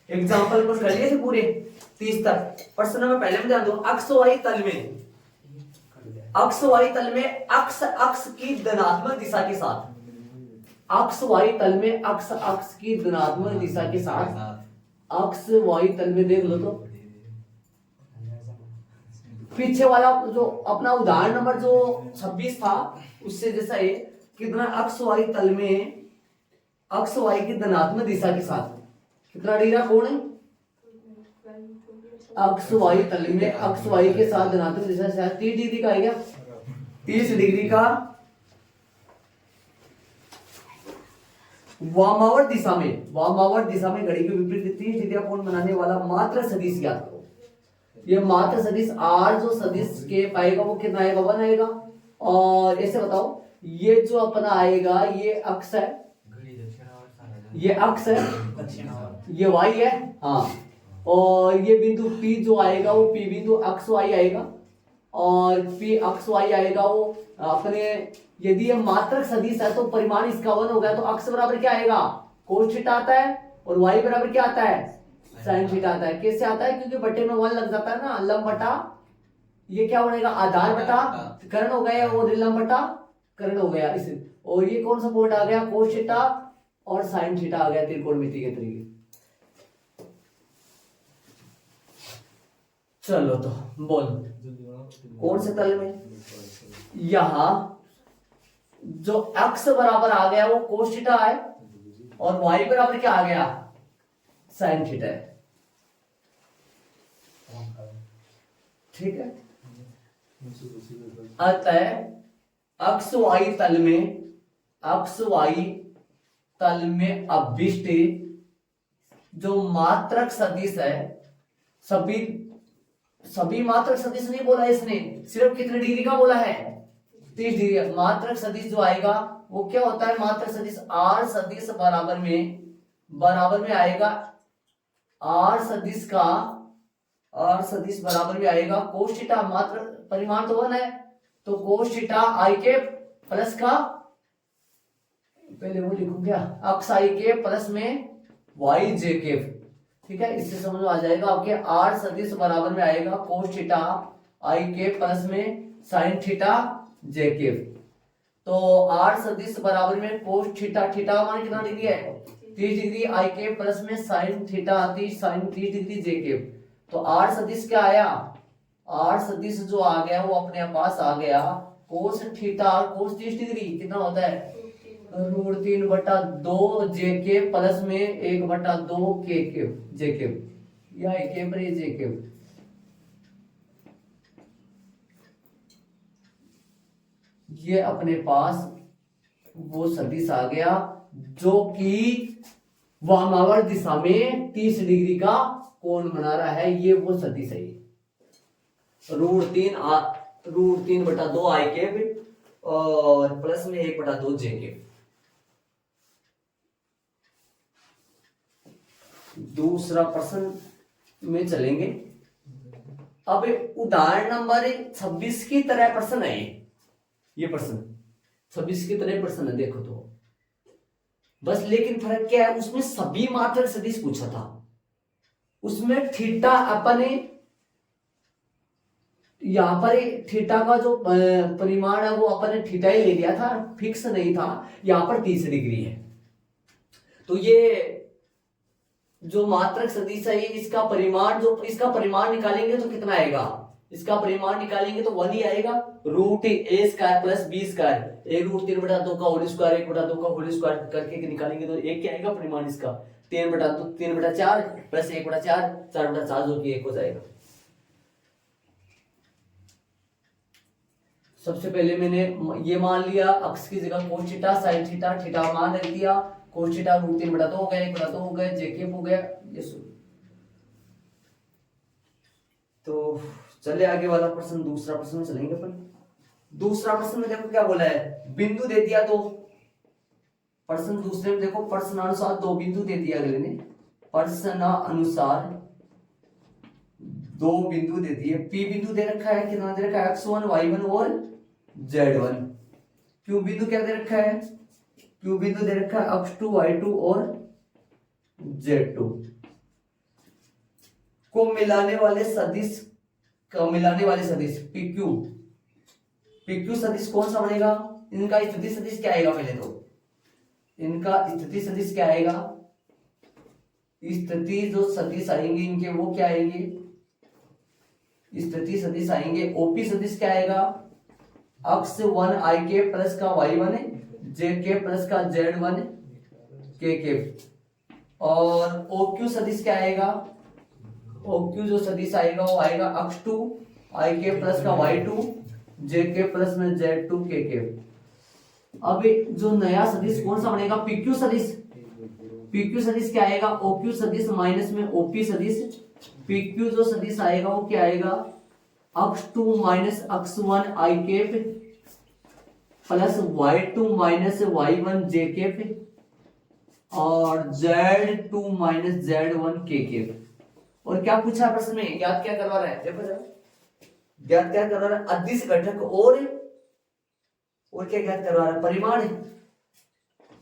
Example पर कर लिए थे पूरे 30 तक। प्रश्न नंबर पहले में ध्यान दो, अक्ष वाई तल में, अक्ष वाई तल में अक्ष अक्ष की धनात्मक दिशा के साथ, अक्ष वाई तल में अक्ष अक्ष की धनात्मक दिशा के साथ, अक्ष वाई तल में देख लो तो पीछे वाला जो अपना उदाहरण नंबर जो 26 था उससे जैसा है, कितना अक्ष वाई तल में अक्ष वाई की धनात्मक दिशा के साथ कितना डिग्री कोण है, अक्ष वाई तल में अक्ष वाई के साथ धनात्मक दिशा से 30 डिग्री का है क्या, 30 डिग्री का वामावर्त दिशा में घड़ी के विपरीत 30 डिग्री कोण बनाने वाला मात्र सदिश ज्ञात करो। ये मात्र सदिश आर जो सदिश के पाएगा वो कितना आएगा, 1 आएगा। और ऐसे बताओ ये जो अपना आएगा ये अक्ष है, ये अक्ष है, ये वाई है, हाँ। और ये बिंदु P जो आएगा वो P बिंदु अक्ष वाई आएगा, और P अक्ष वाई आएगा वो अपने, यदि ये मात्रक सदिश है तो परिमाण इसका 1 हो गया, तो अक्ष बराबर क्या आएगा, कोस थीटा आता है, और वाई बराबर क्या आता है, साइन थीटा आता है। कैसे आता है, क्योंकि बटे में 1 लग जाता है ना, लंब बटा ये क्या बनेगा, आधार बटा कर्ण हो गया, और लंब बटा कर्ण हो गया इसे, और ये कौन सा पॉइंट आ गया, कोस थीटा और साइन थीटा आ गया त्रिकोणमिति के तरीके। चलो तो बोल कौन से तल में, यहां जो अक्ष बराबर आ गया वो कोस थीटा है, और वाई बराबर क्या आ गया, साइन थीटा है, ठीक है। अतः अक्ष वाई तल में अभिष्ट जो मात्रक सदिश है, सभी मात्रक सदिश नहीं बोला इसने, सिर्फ कितने डिग्री का बोला है, 30 डिग्री। मात्रक सदिश जो आएगा वो क्या होता है, मात्रक सदिश आर सदिश बराबर में आएगा, आर सदिश बराबर में आएगा कोस थीटा, मात्र परिमाण तो 1 है, तो कोस थीटा आई के प्लस का, पहले वो लिखूं क्या, अक्ष आई के प्लस में वाई जे के, ठीक है। इससे समझ में आ जाएगा आपके आर सदिश बराबर में आएगा कोस थीटा आई के प्लस में साइन थीटा जे के। तो आर सदिश बराबर में कोस थीटा, थीटा मान कितना डिग्री है, 30 डिग्री, आई के प्लस में साइन थीटा आती, साइन 30 डिग्री जे के। तो आर सदिश क्या आया, आर सदिश जो आ गया वो अपने पास आ गया कोस थीटा और कोस 30 डिग्री कितना होता है, √3/2 जे के प्लस में 1/2 के जे के, या के पर जे के। ये अपने पास वो सदिश आ गया जो कि वामावर्त दिशा में 30 डिग्री का कोण बना रहा है, ये वो सदिश है, √3/2 आई के और प्लस में 1/2 जे के। दूसरा प्रश्न में चलेंगे। अब उदाहरण नंबर 26 की तरह प्रश्न है, ये प्रश्न 26 की तरह प्रश्न है, देखो तो बस, लेकिन फर्क क्या है, उसमें सभी मात्रक सदिश पूछा था, उसमें थीटा अपने यहां पर थीटा का जो परिमाण है वो अपने थीटा ही ले लिया था, फिक्स नहीं था, यहां पर 30 डिग्री है। तो ये जो मात्रक सदिश है इसका परिमाण निकालेंगे तो कितना आएगा, इसका परिमाण निकालेंगे तो 1 ही आएगा, √a² प्लस b², 1√3/2 का होल स्क्वायर 1/2 का होल स्क्वायर करके निकालेंगे तो एक क्या आएगा परिमाण इसका, 3/4 प्लस 1/4, 4/4 जो कि 1 हो जाएगा। सबसे पहले मैंने ये मान लिया अक्ष की जगह cos theta, sine theta, theta मान रख दिया, कोस थीटा √3/2 हो गया, 1/2 हो गया, जेके हो गया, ये तो चले आगे वाला प्रश्न, दूसरा प्रश्न में चलेंगे अपन। दूसरा प्रश्न में देखो क्या बोला है, बिंदु दे दिया दो, प्रश्न दूसरे में देखो प्रश्नानुसार 2 बिंदु दे दिया अगले ने, प्रश्नानुसार 2 बिंदु दे दिए, P बिंदु दे रखा है, कितना दे रखा है, x1 y1 और z1। Q बिंदु क्या दे रखा है, Q बिंदु दे रखा है x2 y2 और z2। को मिलाने वाले सदिश PQ, PQ सदिश कौन सा बनेगा? इनका स्थिति सदिश क्या आएगा? पहले तो इनका स्थिति सदिश क्या आएगा? स्थिति जो सदिश आएंगे इनके वो क्या आएंगे? स्थिति सदिश आएंगे ओपी सदिश क्या आएगा? अक्ष 1 आई के प्लस का y1 जे के प्लस का z1 के। और OQ सदिश क्या आएगा? OQ जो सदिश आएगा वो आएगा अक्ष 2 आई के प्लस का y2 जे के प्लस में z2 के। अब जो नया सदिश कौन सा बनेगा? PQ सदिश। PQ सदिश क्या आएगा? OQ सदिश माइनस में OP सदिश। PQ जो सदिश आएगा वो क्या आएगा? अक्ष 2 माइनस अक्ष 1 I cap plus y2 minus y1 J cap और z2 माइनस z1 के केप। और क्या पूछा है प्रश्न में? ज्ञात क्या करवा रहा है? देखो जरा, ज्ञात क्या करवा रहा है? अदिश घटक और क्या ज्ञात करवा रहा है? परिमाण।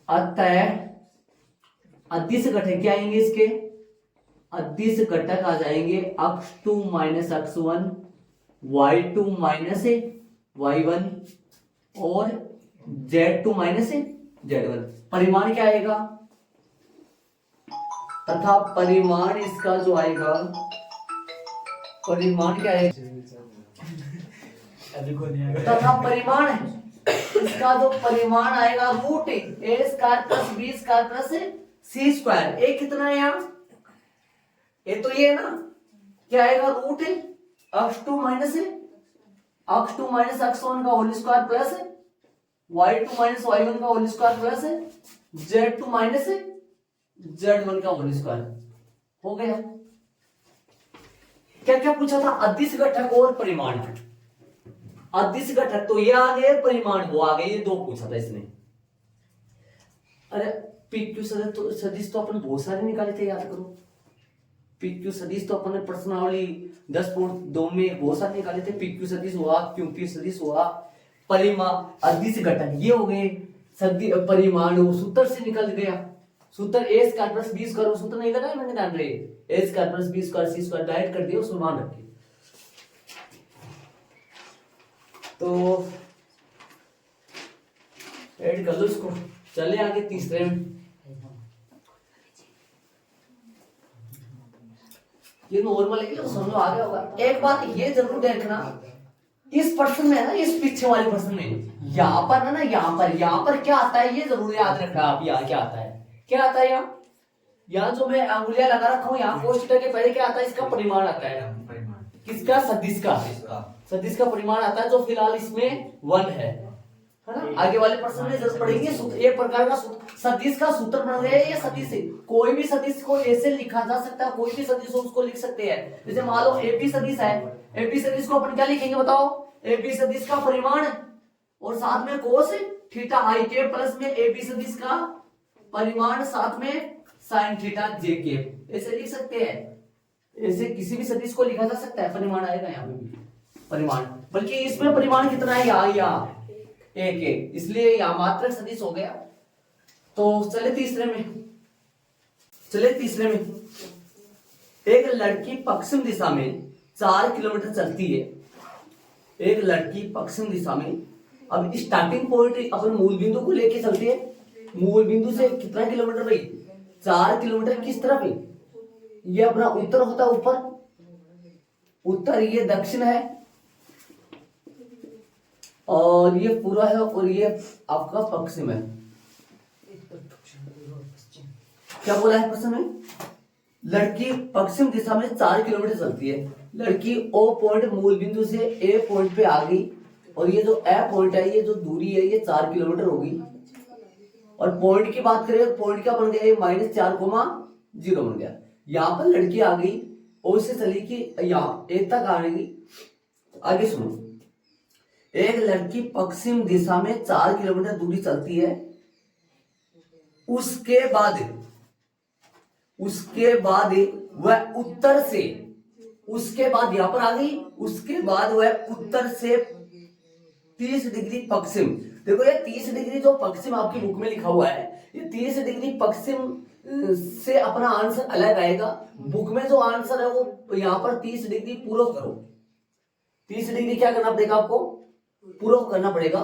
अतः अदिश घटक क्या आएंगे इसके? अदिश घटक आ जाएंगे अक्ष 2 माइनस अक्ष 1 y2 माइनस y1 और z2 माइनस z1। परिमाण क्या आएगा? तथा परिमाण इसका जो आएगा, परिमाण क्या है? तथा परिमाण इसका जो परिमाण आएगा root A square plus B square plus C square. A कितना है यहाँ? ए तो ये है ना, क्या आएगा? रूट अक्ष 2 माइनस अक्ष 1 का whole square plus y2 minus y1 का whole square plus z2 minus z1 का होल स्क्वायर। हो गया। क्या क्या पूछा था? अदिश घटक और परिमाण। अदिश घटक तो ये आ गए, परिमाण वो आ गए, ये दो पूछा था इसने। अरे PQ सदिश तो अपन बहुत सारे निकाले थे, याद करो। PQ सदिश तो अपन ने प्रश्नावली 10.2 में बहुत सारे निकाले थे। PQ सदिश हुआ, QQ सदिश हुआ, परिमाण अदिश घटक ये हो गए। परिमाण सूत्र से निकल गया। सूत्र ए स्क्वायर प्लस बी स्क्वायर, सूत्र नहीं लगाया मैंने, ध्यान रहे, ए स्क्वायर प्लस बी स्क्वायर सी स्क्वायर डायरेक्ट कर दिया, उसमें मान रखिए। तो ऐड कर लो इसको। चले आगे तीसरे में। ये नॉर्मल है, समझ आ गया होगा। एक बात ये जरूर देखना, इस प्रश्न में है ना, इस पीछे वाले प्रश्न में यहाँ पर है ना, यहाँ पर क्या आता है ये जरूर याद रखना आप। यहाँ क्या आता है? क्या आता है यहाँ जो मैं अंगुलियां लगा रखा हूँ, यहाँ कोष्ठक के पहले क्या आता है? इसका परिमाण आता है। किसका? सदिश का। सदिश का परिमाण आता है, जो फिलहाल इसमें 1 है ना। आगे वाले प्रश्न में जरूरत पड़ेगी। एक प्रकार का सदिश का सूत्र बन गया है ये सदिश से। कोई भी सदिश को ऐसे लिखा जा सकता है, कोई भी सदिश हो उसको लिख सकते हैं। जैसे मान लो एपी सदिश है, एपी सदिश को अपन क्या लिखेंगे बताओ? एपी सदिश का परिमाण और साथ में कोस थीटा आई के प्लस में एपी सदिश का परिमाण साथ में साइन थीटा जे के, ऐसे लिख सकते हैं। ऐसे किसी भी सदिश को लिखा जा सकता है, परिमाण आएगा यहाँ पे भी परिमाण। बल्कि इसमें परिमाण कितना है? यहाँ एक, इसलिए यहाँ मात्रक सदिश हो गया। तो चले तीसरे में। एक लड़की पश्चिम दिशा में 4 किलोमीटर चलती है। एक लड़की पश्चिम दिशा में, अब स्टार्टिंग पॉइंट अपन मूल बिंदु को लेके चलते हैं। मूल बिंदु से कितना किलोमीटर भाई? 4 किलोमीटर। किस तरफ है? ये अपना उत्तर होता है, ऊपर उत्तर, ये दक्षिण है और ये पूर्व है और ये आपका पश्चिम है। क्या बोला है प्रश्न में? लड़की पश्चिम दिशा में 4 किलोमीटर चलती है। लड़की ओ पॉइंट मूल बिंदु से ए पॉइंट पे आ गई और ये जो ए पॉइंट है, ये जो दूरी है ये 4 किलोमीटर होगी। और पॉइंट की बात करें, पॉइंट क्या बन गया? -4,0 बन गया। यहाँ पर लड़की आ गई और उससे चली कि यहाँ एक तक आ गई। आगे सुनो, एक लड़की पश्चिम दिशा में 4 किलोमीटर दूरी चलती है। उसके बाद वह उत्तर से, उसके बाद यहां पर आ गई, उसके बाद वह उत्तर से 30 डिग्री पश्चिम। देखो ये 30 डिग्री जो पश्चिम आपकी बुक में लिखा हुआ है, ये 30 डिग्री पश्चिम से अपना आंसर अलग आएगा। बुक में जो आंसर है वो यहाँ पर 30 डिग्री पूर्व करो। 30 डिग्री क्या करना पड़ेगा आपको? पूर्व करना पड़ेगा।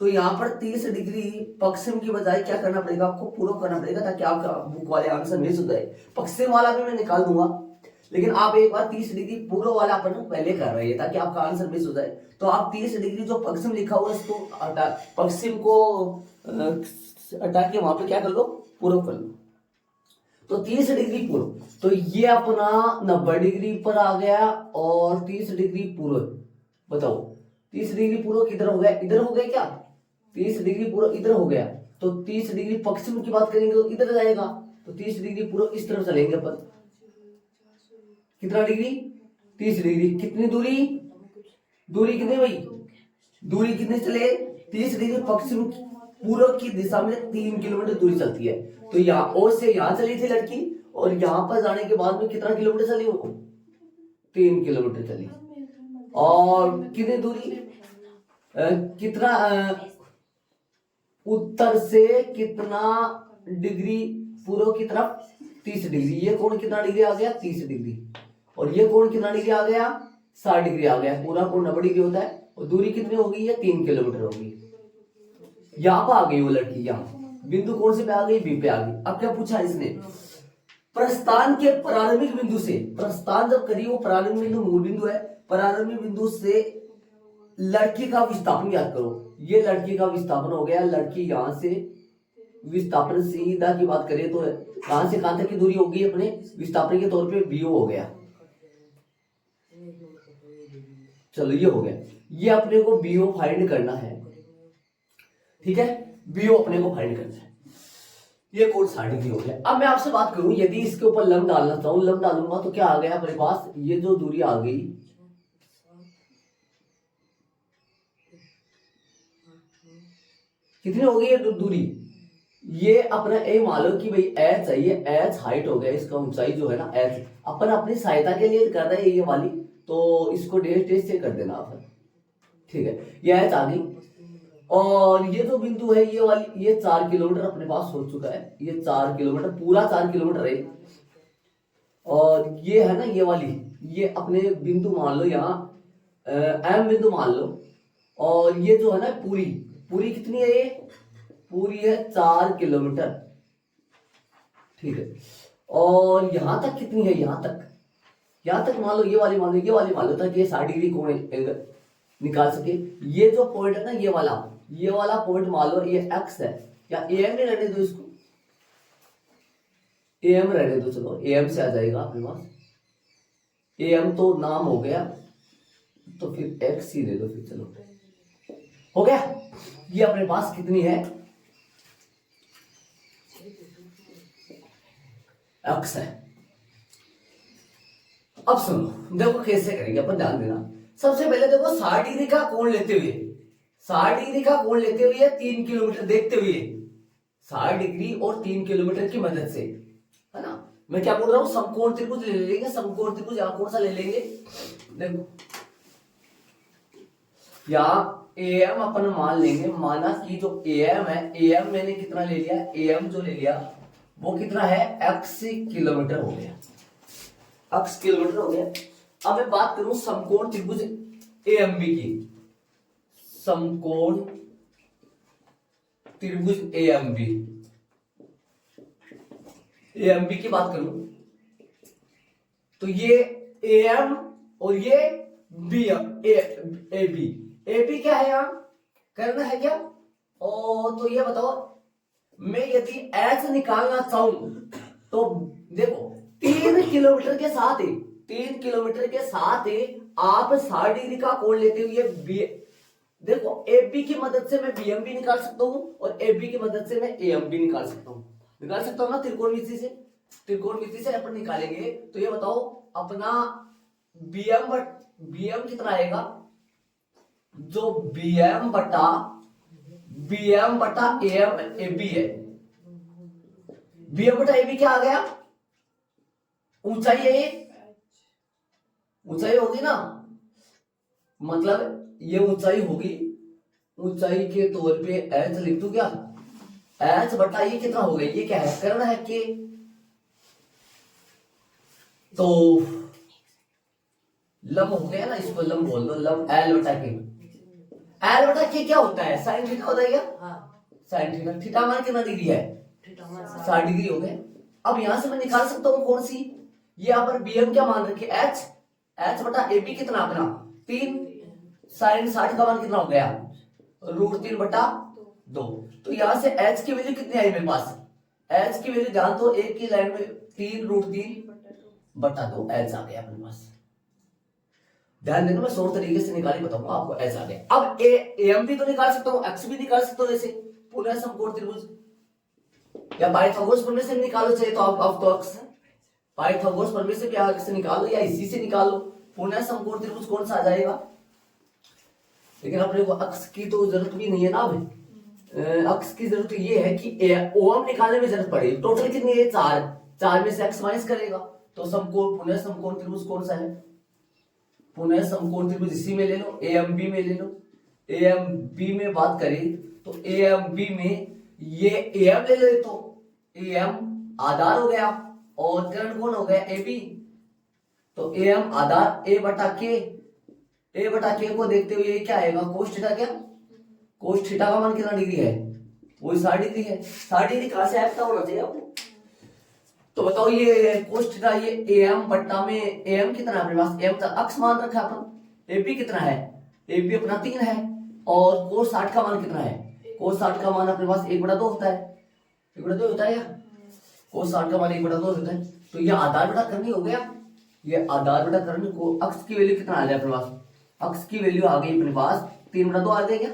तो यहाँ पर 30 डिग्री पश्चिम की बजाय क्या करना पड़ेगा आपको? पूर्व करना पड़ेगा, ताकि आपका बुक वाले आंसर मिस हो जाए। पश्चिम वाला भी मैं निकाल दूंगा, लेकिन आप एक बार 30 डिग्री पूर्व वाला अपन पहले कर रहे हैं ताकि आपका आंसर मिस हो जाए। तो आप 30 डिग्री जो पश्चिम लिखा हुआ है इसको पश्चिम को हटा के वहां पे क्या कर लो? पूर्व कर लो। तो 30 डिग्री पूर्व, तो ये अपना 90 डिग्री पर आ गया और 30 डिग्री पूर्व। बताओ 30 डिग्री पूर्व किधर हो गया? इधर हो गया क्या? 30 डिग्री पूर्व इधर हो गया। तो 30 डिग्री पश्चिम की बात करेंगे तो इधर जाएगा। तो 30 डिग्री पूर्व इस तरफ चलेंगे अपन। कितना डिग्री? 30 डिग्री। कितनी दूरी? दूरी कितनी भाई? दूरी कितनी चले? 30 डिग्री पश्चिम पूर्व की दिशा में 3 किलोमीटर दूरी चलती है। तो यहाँ और से यहाँ चली थी लड़की, और यहाँ पर जाने के बाद में कितना किलोमीटर चली वो? 3 किलोमीटर चली। और कितनी दूरी? कितना उत्तर से कितना डिग्री पूर्व की तरफ? 30 डिग्री। ये कोण कितना डिग्री आ गया? 30 डिग्री। और ये कोण कितना डिग्री आ गया? 60 डिग्री आ गया। पूरा कोण 90 डिग्री होता है। और दूरी कितनी होगी? ये 3 किलोमीटर होगी। यहाँ पर आ गई वो लड़की, यहाँ बिंदु कौन से पे आ गई? बी पे आ गई। अब क्या पूछा इसने? प्रस्थान के प्रारंभिक बिंदु से, प्रस्थान जब करी वो प्रारंभिक बिंदु मूल बिंदु है, प्रारंभिक बिंदु से लड़की का विस्थापन याद करो। ये लड़की का विस्थापन हो गया। लड़की यहां से विस्थापन सीधा की बात करें तो कहां से कहां तक की दूरी होगी अपने विस्थापन के तौर पे? बीओ हो गया। चलो ये हो गया। ये अपने को बीओ फाइंड करना है, ठीक है? बीओ अपने को फाइंड करना है। ये कोण 60 डिग्री हो गया। अब मैं आपसे बात करूं, यदि इसके ऊपर लंब डालना चाहूं, लंब डालूंगा तो क्या आ गया अपने पास? ये जो दूरी आ गई, कितनी हो गई ये दूरी? ये अपना ए मान लो कि भाई एच है, ये एच हाइट हो गया, इसका ऊंचाई जो है ना एच। अपन अपनी सहायता के लिए कर रहे हैं ये वाली, तो इसको डेश डेश से कर देना आप, ठीक है? ये एच आ गई। और ये जो बिंदु है ये वाली, ये 4 किलोमीटर अपने पास हो चुका है। ये 4 किलोमीटर, पूरा 4 किलोमीटर है। और ये है ना ये वाली, ये अपने बिंदु मान लो यहाँ एम बिंदु मान लो। और ये जो है ना पूरी पूरी कितनी है? ये पूरी है 4 किलोमीटर, ठीक है? और यहां तक कितनी है? यहां तक मान लो ये वाली मान लो, ये वाली मान लो, ताकि ये 60 डिग्री कोण एंगल निकाल सके। ये जो पॉइंट है ना ये वाला पॉइंट मान लो ये एक्स है, या एम में रहने दो इसको, एम रहने दो। चलो एम से आ जाएगा अपने पास। एम तो नाम हो गया, तो फिर एक्स ही दे दो फिर। चलो हो गया। ये अपने पास कितनी है? एक्स है। अब सुनो, देखो कैसे करेंगे अपन, ध्यान देना। सबसे पहले देखो 60 डिग्री का कोण लेते हुए, 60 डिग्री का कोण लेते हुए 3 किलोमीटर देखते हुए, 60 डिग्री और 3 किलोमीटर की मदद से, है ना? मैं क्या बोल रहा हूं? समकोण त्रिभुज ले लेंगे। समकोण त्रिभुज यहां कौन सा ले लेंगे? देखो यहाँ एम अपन मान लेंगे। माना कि जो एम है, एम मैंने कितना ले लिया? एम जो ले लिया वो कितना है? एक्स किलोमीटर हो गया, एक्स किलोमीटर हो गया। अब मैं बात करूं समकोण त्रिभुज एएमबी की, समकोण त्रिभुज एएमबी की बात करूं तो ये एएम और ये बी, ए बी क्या है? यहां करना है क्या? तो ये बताओ, मैं यदि एच निकालना चाहूं तो देखो 3 किलोमीटर के साथ ही, 3 किलोमीटर के साथ ही आप 60 डिग्री का कोण लेते हुए बी, देखो एबी की मदद से मैं बीएम भी निकाल सकता हूं और एबी की मदद से मैं एएम भी निकाल सकता हूं ना? त्रिकोणमिति से अपन निकालेंगे। तो ये बताओ अपना बीएम कितना आएगा? जो बीएम बटा एम एबी है, बीएम बटा एबी क्या आ गया? ऊंचाई है, ये ऊंचाई होगी ना, मतलब ये ऊंचाई होगी। ऊंचाई के तौर पे एच लिख दूं क्या? एच बटा ये कितना हो गया, ये क्या है, कर्ण है के। तो लंब हो गया ना, इसको लंब बोल दो, लंब एल बटा के। एल बटा के क्या होता है, साइन थीटा होता है क्या, साइन थीटा। थीटा मान कितना डिग्री है, 60 डिग्री हो गए। अब यहां से मैं निकाल सकता हूँ कौन सी, ये यहाँ पर bm क्या मान रखिए, एच, एच बटा ए बी कितना अपना 3, साइन 60 का मान कितना हो गया, √3 बटा 2। तो यहां से एच की वैल्यू कितनी आई मेरे पास, एच की वैल्यू ध्यान तो एक की लाइन में 3√3 बटा 2 एच आ गया अपने पास। ध्यान देना, मैं 100 तरीके से निकाली बताऊंगा आपको, एच आ गया। अब एम भी तो निकाल सकता हूँ, एक्स भी निकाल सकता हूँ, जैसे पुनः समकोण त्रिभुज या पाइथागोरस प्रमेय से निकालो, चाहिए तो आप तो अक्स पाइथागोरस प्रमेय से क्या से निकालो या इसी से निकालो, पुनः समकोण त्रिभुज कौन सा आ जाएगा। लेकिन अपने को अक्स की तो जरूरत भी नहीं है ना, अभी अक्स की जरूरत ये है कि ओम निकालने में जरूरत पड़ेगी। टोटल कितनी है, 4 में से एक्स माइनस करेगा तो समकोण, पुनः समकोण त्रिभुज कौन सा है, पुनः समकोण त्रिभुज इसी में ले लो, ए एम बी में ले लो। ए एम बी में बात करें तो ए एम बी में ये ए एम ले लो, तो ए एम आधार हो गया और कर्ण कौन हो गया, ए बी। तो ए एम आधार ए बटा के, ए बटा के को देखते हुए ये क्या आएगा, कोस थीटा। क्या कोस थीटा का मान कितना डिग्री है, वही 60 डिग्री है। 60 डिग्री कहां से आया होना चाहिए आपको। तो बताओ ये कोस थीटा, ये एम बट्टा में एम कितना है अपने पास, एम का अक्स मान रखा अपन, एपी कितना है, एपी अपना 3 है, और कोस 60 का मान कितना है, कोस 60 का मान अपने पास 1/2 होता है, 1/2 होता है या कोस 60 का मान 1/2 होता है। तो ये आधार बटा कर्ण हो गया, ये आधार बटा कर्ण को अक्स की वैल्यू कितना आ गया अपने पास, अक्स की वैल्यू आ गई अपने पास 3/2 आ गया, क्या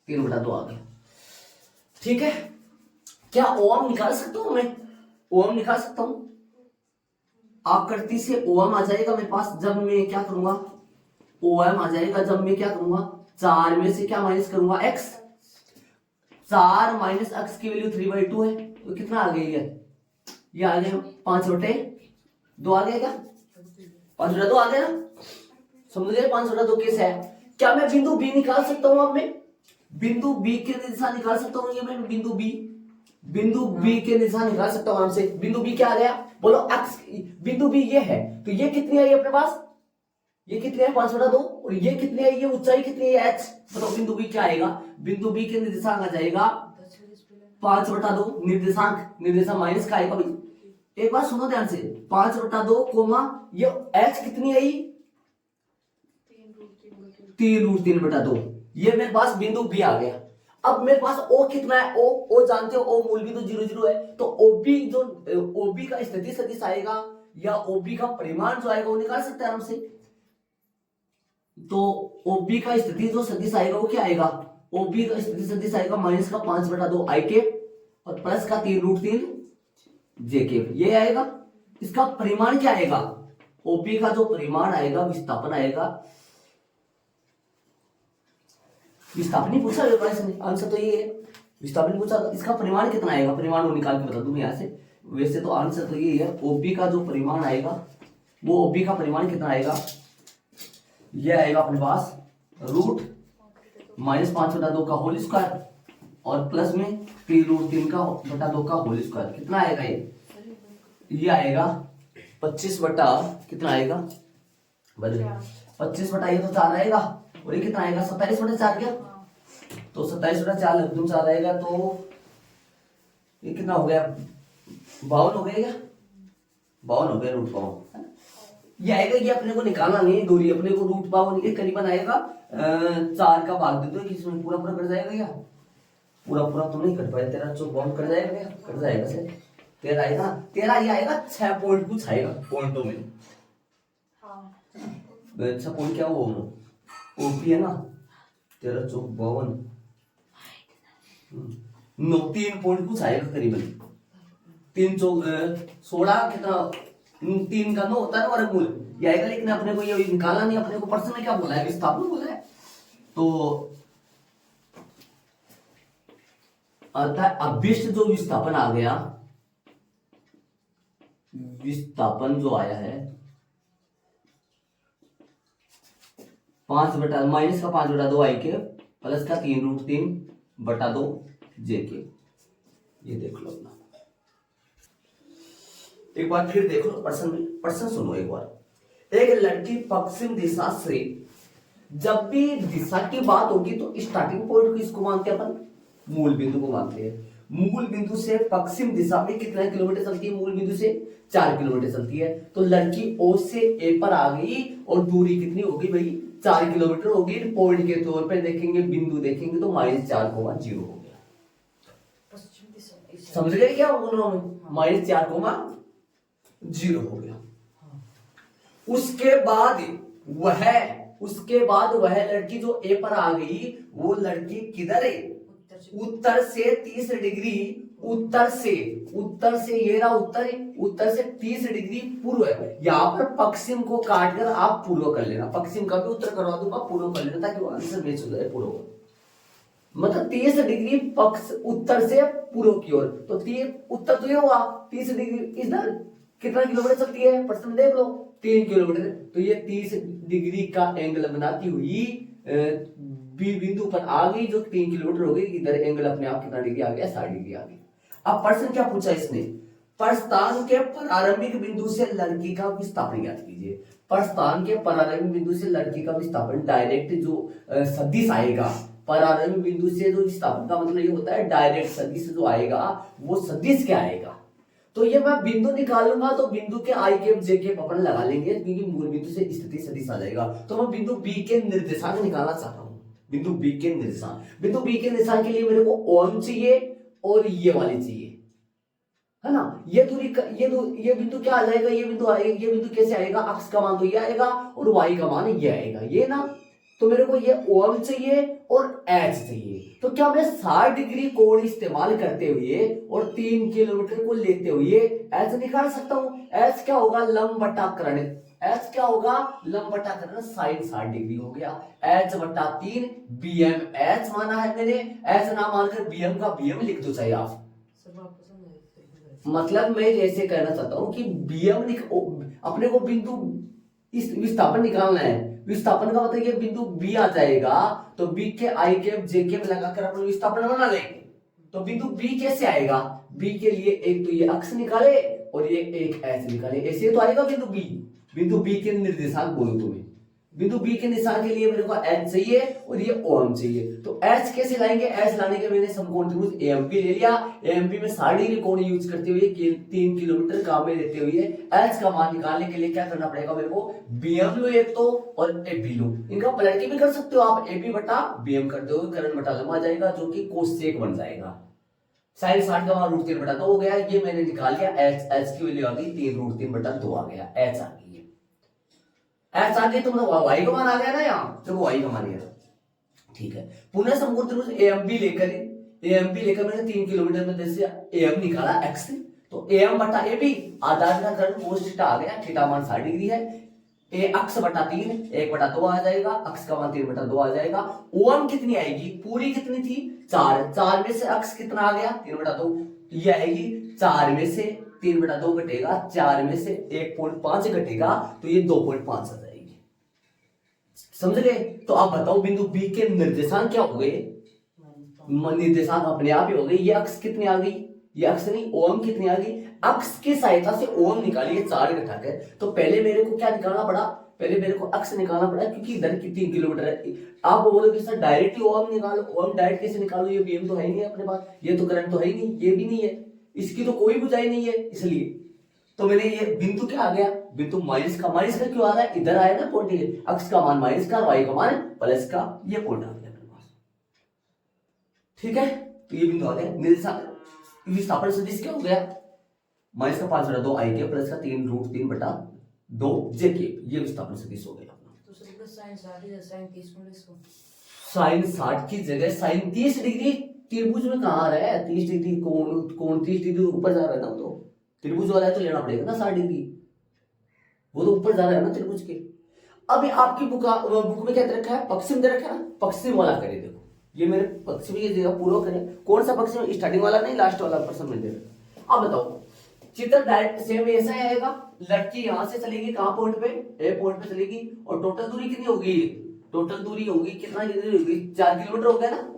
3/2 आ गया। ठीक है, क्या ओम निकाल सकता हूं मैं, ओम निकाल सकता हूं, आकृति से ओम आ जाएगा मेरे पास जब मैं क्या करूंगा, ओम आ जाएगा जब मैं क्या करूंगा, 4 में से क्या माइनस करूंगा, एक्स। 4 माइनस एक्स की वैल्यू 3/2 है, तो कितना आ गया ये आ गया 5/2 आ गया, क्या 5/2 आ गया ना, समझ गए 5/2 कैसे है। क्या मैं बिंदु बी निकाल सकता हूं, अब मैं बिंदु बी के दिशा निकाल सकता हूं, ये मैं बिंदु बी के निशान निकाल सकता हूं आराम से। बिंदु बी क्या आ गया, बोलो एक्स, बिंदु बी ये है, तो ये कितनी आई अपने पास, ये कितनी है 5/2, और ये कितनी है, ये ऊंचाई कितनी है एच। बताओ बिंदु बी क्या आएगा, बिंदु बी के निर्देशांक आ जाएगा 5/2, निर्देशांक माइनस का आएगा भाई। एक बात सुनो ध्यान से, 5/2 कोमा ये एच कितनी आई 3√3/2, ये मेरे पास बिंदु बी आ गया। अब मेरे पास ओ कितना है, ओ जानते हो, ओ मूल बिंदु 0 है, तो ओबी जो ओबी का स्थिति सदिश आएगा या ओबी का परिमाण जो आएगा वो निकाल सकते हैं आराम से। तो ओबी का स्थिति जो सदिश आएगा वो क्या आएगा, ओबी का स्थिति सदिश आएगा माइनस का 5/2 आई के और प्लस का 3√3 जे के, ये आएगा। इसका परिमाण क्या आएगा, ओबी का जो परिमाण आएगा, विस्थापन आएगा, विस्थापन ही पूछा आंसर तो ये है, विस्थापन पूछा, इसका परिमाण कितना आएगा, परिमाण वो निकाल के बता दूं यहाँ से। वैसे तो आंसर तो ये है, ओबी का जो परिमाण आएगा वो ओबी का परिमाण कितना आएगा, ये आएगा अपने पास √-5/2 का होल स्क्वायर और प्लस में 3√3/2 का होल स्क्वायर, कितना आएगा ये आएगा 25 बटा कितना आएगा, 25 बटा ये तो 4 आएगा, और ये कितना आएगा 27/4 क्या, तो 27/4 लघुत्तम 4 आएगा, तो ये कितना हो गया 52 हो गया, क्या 52 हो गया, √52 ये आएगा। ये अपने को निकालना नहीं है दूरी, अपने को √52 ये करीबन आएगा 4 का भाग दे दो, इसमें पूरा कट जाएगा, क्या पूरा तो नहीं कट पाएगा, 13 चौक बाउंड कट जाएगा, क्या कट जाएगा से 13 आएगा, 13 ये आएगा 6 पॉइंट कुछ आएगा पॉइंटों में, 6 पॉइंट क्या वो ओपी है ना, 13 चौक 52 9 3 पॉइंट कुछ आएगा करीबन, 3 चौक 16 कितना 3 का 9 होता है ना वर्गमूल, ये आएगा। लेकिन अपने को ये निकाला नहीं, अपने को प्रश्न में क्या बोला है, विस्थापन बोला है, तो अर्थात अभीष्ट जो विस्थापन आ गया, विस्थापन जो आया है 5 माइनस का 5/2 आई के प्लस का 3√3/2 जे के, ये देख लो अपना, एक बार फिर देख लो प्रश्न में, प्रश्न सुनो एक बार। एक लड़की पश्चिम दिशा से, जब भी दिशा की बात होगी तो स्टार्टिंग पॉइंट किसको मानते हैं अपन? मूल बिंदु को मानते हैं। मूल बिंदु से पश्चिम दिशा में कितना किलोमीटर चलती है? मूल बिंदु से 4 किलोमीटर चलती है। तो लड़की ओ से ए पर आ गई और दूरी कितनी होगी भाई? 4 किलोमीटर होगी। पॉइंट के तौर पे देखेंगे, बिंदु देखेंगे तो -4,0 हो गया। समझ गए क्या बोल रहा हूं? -4,0 हो गया। उसके बाद वह लड़की जो ए पर आ गई, वो लड़की किधर है? उत्तर से 30 डिग्री, उत्तर से ये रहा उत्तर है, उत्तर से 30 डिग्री पूर्व है। यहाँ पर पश्चिम को काटकर आप पूर्व कर लेना, पश्चिम का भी उत्तर करवा दूंगा, पूर्व कर लेना ताकि आंसर मैच हो जाए। पूर्व मतलब 30 डिग्री पक्ष उत्तर से पूर्व की ओर, तो उत्तर तो ये हुआ 30 डिग्री। इधर कितना किलोमीटर चलती है? प्रश्न देख लो, 3 किलोमीटर। तो ये 30 डिग्री का एंगल बनाती हुई बी बिंदु पर आ गई, जो 3 किलोमीटर हो गई। इधर एंगल अपने आप कितना डिग्री आ गया? 60 डिग्री आ गई। अब प्रश्न क्या पूछा इसने? प्रस्थान के प्रारंभिक बिंदु से लड़की का विस्थापन ज्ञात कीजिए। प्रस्थान के प्रारंभिक बिंदु से लड़की का विस्थापन, डायरेक्ट जो सदिश आएगा प्रारंभिक बिंदु से, जो विस्थापन का मतलब ये होता है डायरेक्ट सदिश जो आएगा, वो सदिश क्या आएगा? तो ये मैं बिंदु निकालूंगा तो बिंदु के आई के जे के अपन लगा लेंगे, क्योंकि मूल बिंदु से स्थिति सदिश आ जाएगा। तो मैं बिंदु बी के निर्देशांक निकालना चाहता हूं। बिंदु बी के निर्देशांक, बिंदु बी के निर्देशांक के लिए मेरे को ओम चाहिए और ये वाली चाहिए, है ना? ये दूरी ये बिंदु क्या आ जाएगा? ये बिंदु आएगा। ये बिंदु कैसे आएगा? अक्ष का मान तो ये आएगा और वाई का मान ये आएगा, ये ना। तो मेरे को ये ओम चाहिए और एच चाहिए। तो क्या मैं 60 डिग्री कोण इस्तेमाल करते हुए और 3 किलोमीटर को लेते हुए एच निकाल सकता हूं? एच क्या होगा? लंब बटा कर्ण। एच क्या होगा? लंब बटा कर्ण, साइन 60 डिग्री हो गया। एच बटा 3 बीएम एच माना है मैंने, एच ना मानकर बीएम का बीएम लिख दो चाहे आप। मतलब मैं जैसे कहना चाहता हूं कि बीएम अपने को बिंदु इस विस्थापन निकालना है। विस्थापन का मतलब ये बिंदु बी आ जाएगा, तो बी के आई कैप जे कैप लगाकर अपन विस्थापन बना लेंगे। तो बिंदु बी कैसे आएगा? बी के लिए एक तो ये अक्ष निकाले और ये एक एच निकाले, ऐसे तो आएगा बिंदु बी। बिंदु बी के निर्देशांक बोलूं तुम्हें, बिंदु बी के निशान के लिए मेरे को एच चाहिए और ये ओम चाहिए। तो एच कैसे लाएंगे? एच लाने के मैंने समकोण त्रिभुज एएमपी ले लिया। एएमपी में 60 डिग्री कोण यूज करते हुए 3 किलोमीटर काम में लेते हुए एच का मान निकालने के लिए क्या करना पड़ेगा मेरे को? बीएम लो एक तो और एपी लो। इनका पलट के भी कर सकते हो आप, एपी बटा बीएम कर दो, कर्ण बटा लंबा आ जाएगा, जो कि कोसेक बन जाएगा। साइन 60 का मान √3/2 हो गया। ये मैंने निकाल लिया। एच की वैल्यू आ गई 3√3/2 आ गया, एच आ गई। एच आ गई तो मतलब वाई का मान आ गया ना, यहाँ देखो वाई का मान गया, ठीक है। पुनः समकोण त्रिभुज एएमबी लेकर मैंने 3 किलोमीटर में जैसे एएम निकाला एक्स, तो एएम बटा एबी आधार का कर्ण कोस थीटा आ गया। थीटा मान 60 डिग्री है। ए अक्ष बटा 3 1/2 आ जाएगा, अक्ष का मान 3/2 आ जाएगा। ओम कितनी आएगी? पूरी कितनी थी? 4 में से अक्ष कितना आ गया? 3/2, ये आएगी 4 में से 3/2 घटेगा, 4 में से 1.5 घटेगा, तो ये 2.5 आ जाएगी। समझ गए? तो आप बताओ बिंदु बी के निर्देशांक क्या हो गए? निर्देशांक अपने आप ही हो गए। ये अक्ष कितनी आ गई? ये अक्ष नहीं, ओम कितनी आ गई? अक्ष की सहायता से ओम निकालिए 4 घटाकर। तो पहले मेरे को क्या निकालना पड़ा? पहले मेरे को अक्ष निकालना पड़ा, क्योंकि इधर की 3 किलोमीटर है। आप बोलोगे सर डायरेक्ट ही ओम निकालो। ओम डायरेक्ट कैसे निकालो? ये बीएम तो है ही नहीं अपने पास, ये तो करंट तो है ही नहीं, ये भी नहीं है, इसकी तो कोई बुझाई नहीं है। इसलिए तो मैंने ये बिंदु क्या आ गया? बिंदु माइनस का क्यों आ रहा है? इधर आया ना पॉइंट, अक्ष का मान माइनस का, वाई का मान प्लस का, ये पॉइंट आ गया मेरे पास। ठीक है, तो ये बिंदु आ गया। निर्देशांक विस्थापन सदिश क्या हो गया? माइनस का 5/2 आई के प्लस का 3√3/2 जे के, ये विस्थापन सदिश हो गया अपना। तो सर साइन 60 साइन 60 की जगह साइन 30 डिग्री त्रिभुज में कहां आ रहा है? 30 डिग्री कोण 30 डिग्री ऊपर जा रहा है ना, तो त्रिभुज वाला है तो लेना पड़ेगा ना 60 डिग्री, वो तो ऊपर जा रहा है ना त्रिभुज के। अभी आपकी बुक में क्या दे रखा है? पश्चिम दे रखा है ना, पश्चिम वाला करिए। देखो ये मेरे पश्चिम की जगह पूर्व करें। कौन सा पश्चिम? स्टार्टिंग वाला नहीं, लास्ट वाला प्रश्न में दे रखा। अब बताओ, चित्र डायरेक्ट सेम ऐसा आएगा। लड़की यहां से चलेगी कहां पॉइंट पे? ए पॉइंट पे चलेगी, और टोटल दूरी कितनी होगी? टोटल दूरी होगी कितना? 4 किलोमीटर हो गया ना।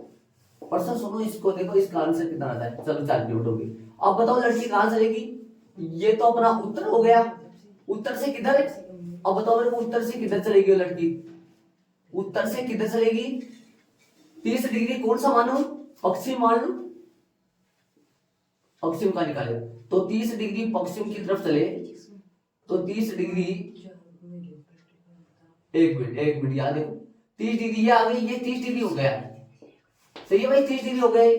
पर्सन सुनो इसको, देखो इसका आंसर कितना आता है। चलो 4 किलोमीटर होगी। अब बताओ लड़की कहां चलेगी? ये तो अपना उत्तर हो गया, उत्तर से किधर? अब बताओ मेरे को उत्तर से किधर चलेगी वो लड़की? उत्तर से किधर चलेगी? 30 डिग्री कौन सा मानो? पश्चिम मान लो, पश्चिम का निकाले तो 30 डिग्री पश्चिम की तरफ चले तो 30 डिग्री, एक मिनट याद देखो, 30 डिग्री ये आ गई, ये 30 डिग्री हो गया, सही है भाई, 30 डिग्री हो गए।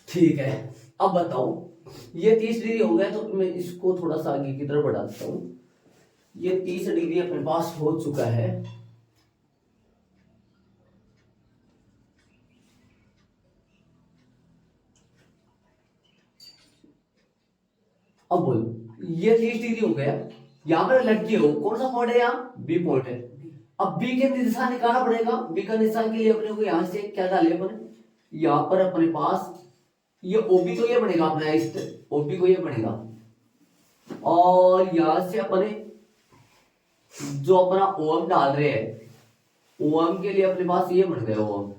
ठीक है, अब बताओ ये 30 डिग्री हो गया, तो मैं इसको थोड़ा सा आगे की तरफ बढ़ा देता हूं। ये 30 डिग्री अपने पास हो चुका है। अब बोलो ये 30 डिग्री हो गया, यहां पर लड़की हो, कौन सा पॉइंट है? यहाँ बी पॉइंट है। अब बी के दिशा निकालना पड़ेगा। बी का निशान के लिए अपने को यहां से क्या डाले अपन, यहां पर अपने पास ये ओबी को ये बनेगा अपना, इस ओबी को ये बनेगा, और यहां से अपने जो अपना ओम डाल रहे हैं, ओम के लिए अपने पास ये बन गया ओम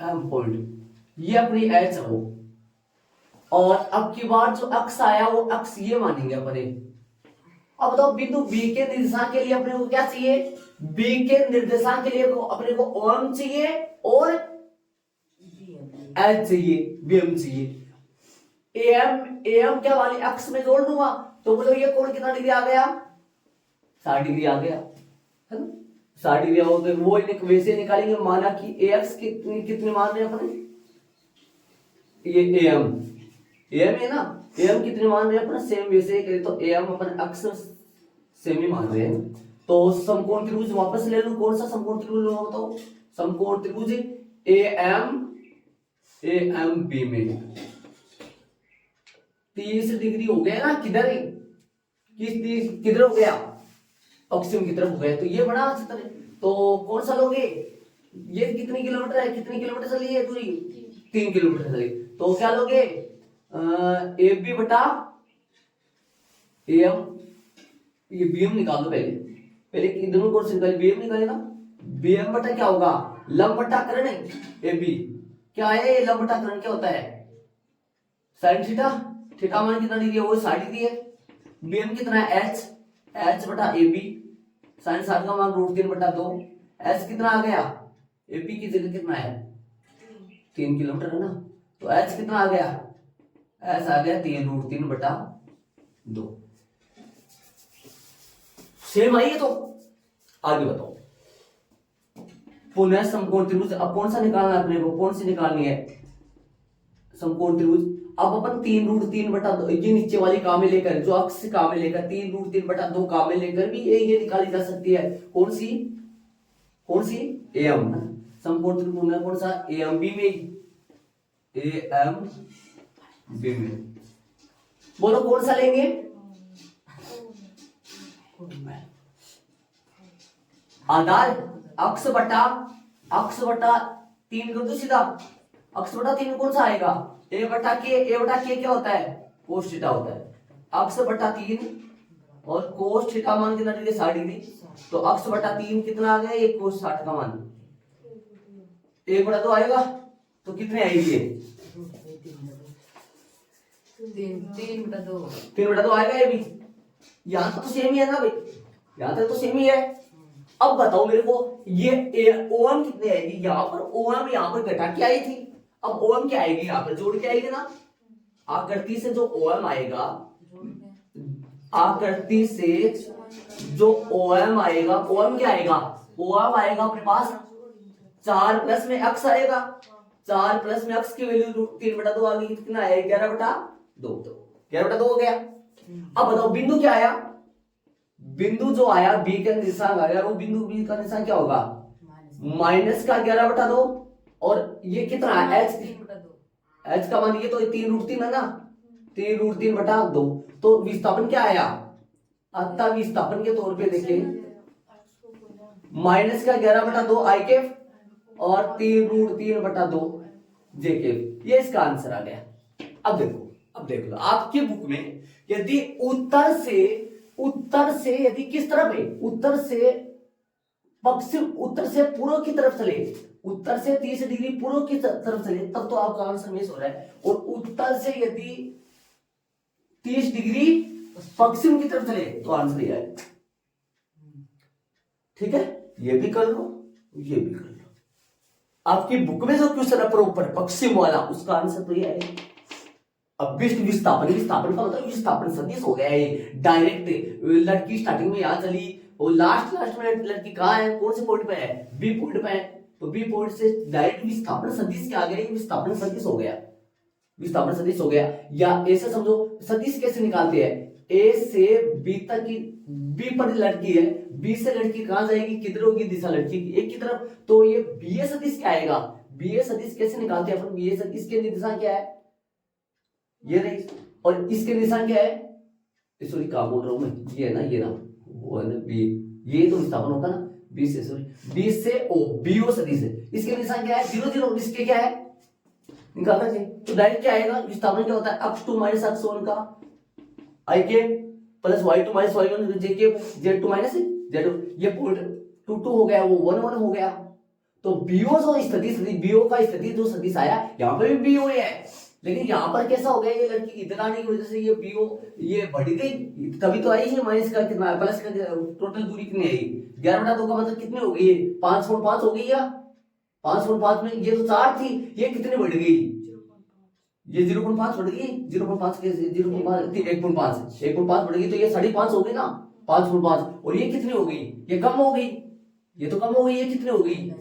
एम पॉइंट, ये अपनी एच हो, और अब की बार जो अक्स आया वो अक्स ये मानेंगे अपने। अब बताओ बिंदु बी के निर्देशांक के लिए अपने को क्या चाहिए? बी के निर्देशांक के लिए अपने को ओम चाहिए और एच चाहिए, बीएम चाहिए। एम क्या वाली अक्स में जोड़ दूंगा तो बोलो ये कोण कितना डिग्री आ गया? 60 डिग्री आ गया, है ना? 60 डिग्री हो तो वो वैसे निकालेंगे, माना कि ए एक्स कितने मान रहे हैं अपने, ये एम है ना, एम कितने मान रहे हैं अपना, सेम वैसे ही करें तो एम अपन अक्स सेम ही मान रहे हैं। तो समकोण त्रिभुज वापस ले लूं, कौन सा समकोण त्रिभुज लूंगा बताओ? समकोण त्रिभुज एम बी में 30 डिग्री हो गया ना, किधर है? किधर हो गया? पश्चिम की तरफ हो गया, तो ये बड़ा अच्छा है। तो कौन सा लोगे? ये कितनी किलोमीटर है, कितनी किलोमीटर चली है दूरी? 3 किलोमीटर चली, तो क्या लोगे? ए बी बटा एम, ये बीएम निकाल दो पहले दोनों कोण से निकाले, बीएम निकालेगा, बीएम बटा क्या होगा? लंब बटा कर्ण है, ए बी क्या है? लंब बटा कर्ण क्या होता है? साइन थीटा, थीटा मान कितना डिग्री है? वो 60 डिग्री है। बीएम कितना है? एच बटा ए बी, साइन 60 का मान √3 बटा 2, एच कितना आ गया? ए बी की जगह कितना है? 3 किलोमीटर है ना, तो एच कितना आ गया? एच आ गया 3 √3 बटा 2। सेम आई है, तो आगे बताओ। पुनः समकोण त्रिभुज, अब कौन सा निकालना है अपने को? कौन सी निकालनी है? समकोण त्रिभुज। अब अपन 3 √3 बटा 2 ये नीचे वाली काम में लेकर, जो अक्ष काम में लेकर 3 √3 बटा 2 काम में लेकर भी ये निकाली जा सकती है। कौन सी? एम। समकोण त्रिभुज में कौन सा? एम बी में, एम बी में बोलो कौन सा लेंगे? आधार अक्ष बटा 3 कर दो सीधा, अक्ष बटा 3 कौन सा आएगा? ए बटा के क्या होता है? कोस थीटा होता है। अक्ष बटा 3 और कोस थीटा मान कितना डिग्री? 60 डिग्री, तो अक्ष बटा 3 कितना आ गया? ये कोस 60 का मान 1 बटा 2 आएगा, तो कितने आएगी ये? 3 बटा 2 आएगा। ये भी यहां तक तो सेम ही है ना भाई, यहां तक तो सेम ही है। अब बताओ मेरे को ये ओएम कितने आएगी? यहाँ पर ओएम यहाँ पर घटा के आई थी, अब ओएम क्या आएगी? यहाँ पर जोड़ के आएगी ना। आकृति से जो ओएम आएगा, आकृति से जो ओएम आएगा, ओएम क्या आएगा? ओएम आएगा अपने पास 4 प्लस में अक्स आएगा, 4 प्लस में अक्स की वैल्यू 3 बटा 2 आ गई, कितना है? 11 बटा 2, तो 11 बटा 2 हो गया। अब बताओ बिंदु क्या आया? बिंदु जो आया बी का निशान आया, वो बिंदु बी का निशान क्या होगा? माइनस का 11 बटा 2, और ये कितना है? एच का मान ये तो 3 √3 है ना, 3 √3 बटा 2, तो विस्थापन क्या आया? अतः विस्थापन के तौर पे देखिए माइनस का 11 बटा 2 आई केफ और 3 √3 बटा 2 जे केफ, ये इसका आंसर आ गया। अब देख लो आपकी बुक में यदि उत्तर से यदि किस तरफ है? उत्तर से पश्चिम उत्तर से पूर्व की तरफ चले, उत्तर से 30 डिग्री पूर्व की तरफ चले, तब तो आपका आंसर मिस हो रहा है। और उत्तर से यदि 30 डिग्री पश्चिम की तरफ चले तो आंसर ये आएगा। ठीक है, ये भी कर लो, ये भी कर लो। आपकी बुक में जो क्वेश्चन है प्रॉपर पश्चिम वाला, उसका आंसर तो ये है। अब विस्थापन, विस्थापन का मतलब विस्थापन सदिश हो गया है डायरेक्ट। लड़की स्टार्टिंग में यहां चली और लास्ट में लड़की कहां है, कौन से पॉइंट पे है, बी पॉइंट पे है, तो बी पॉइंट से डायरेक्ट विस्थापन सदिश क्या आ गया, विस्थापन सदिश हो गया, विस्थापन सदिश हो गया। या ऐसे समझो, सदिश कैसे निकालते हैं, ए से बी तक की, बी पर लड़की है, बी से लड़की कहां जाएगी, किधर होगी दिशा लड़की की, एक की तरफ, तो ये बी ए सदिश क्या आएगा, बी ए सदिश कैसे निकालते हैं अपन, बी ए सदिश के दिशा क्या है, ये रही, और इसके निशान क्या है, सॉरी क्या बोल रहा हूं मैं, ये है ना, ये ना, वो है ना बी, ये तो विस्थापन होगा ना, बी से, सॉरी बी से ओ, बी ओ सदिश है, इसके निशान क्या है, 0 0, इसके क्या है, निकालना चाहिए। तो डायरेक्ट क्या आएगा, विस्थापन क्या होता है, x2 - x1 का i के प्लस y2 - y1 j के z2 - z2, ये पॉइंट 2 2 हो गया, वो 1 1 हो गया। तो बीओ जो स्थिति, बीओ का स्थिति जो सदिश आया, यहाँ पे भी बीओ है, लेकिन यहाँ पर कैसा हो गया, ये लड़की इधर आने की वजह से ये बीओ ये बढ़ गई, तभी तो आई है माइनस का कितना, प्लस का टोटल दूरी कितनी आई, 11/2 का मतलब कितनी हो गई, 5.5 हो गई, या 5.5 में ये तो 4 थी, ये कितनी बढ़ गई, ये 0.5 बढ़ गई, 0.5 के 0.5 1.5 बढ़ गई, तो ये 5.5 हो गई ना, 5.5, और ये कितनी हो गई, ये कम हो गई, ये तो कम हो गई, ये कितनी हो गई,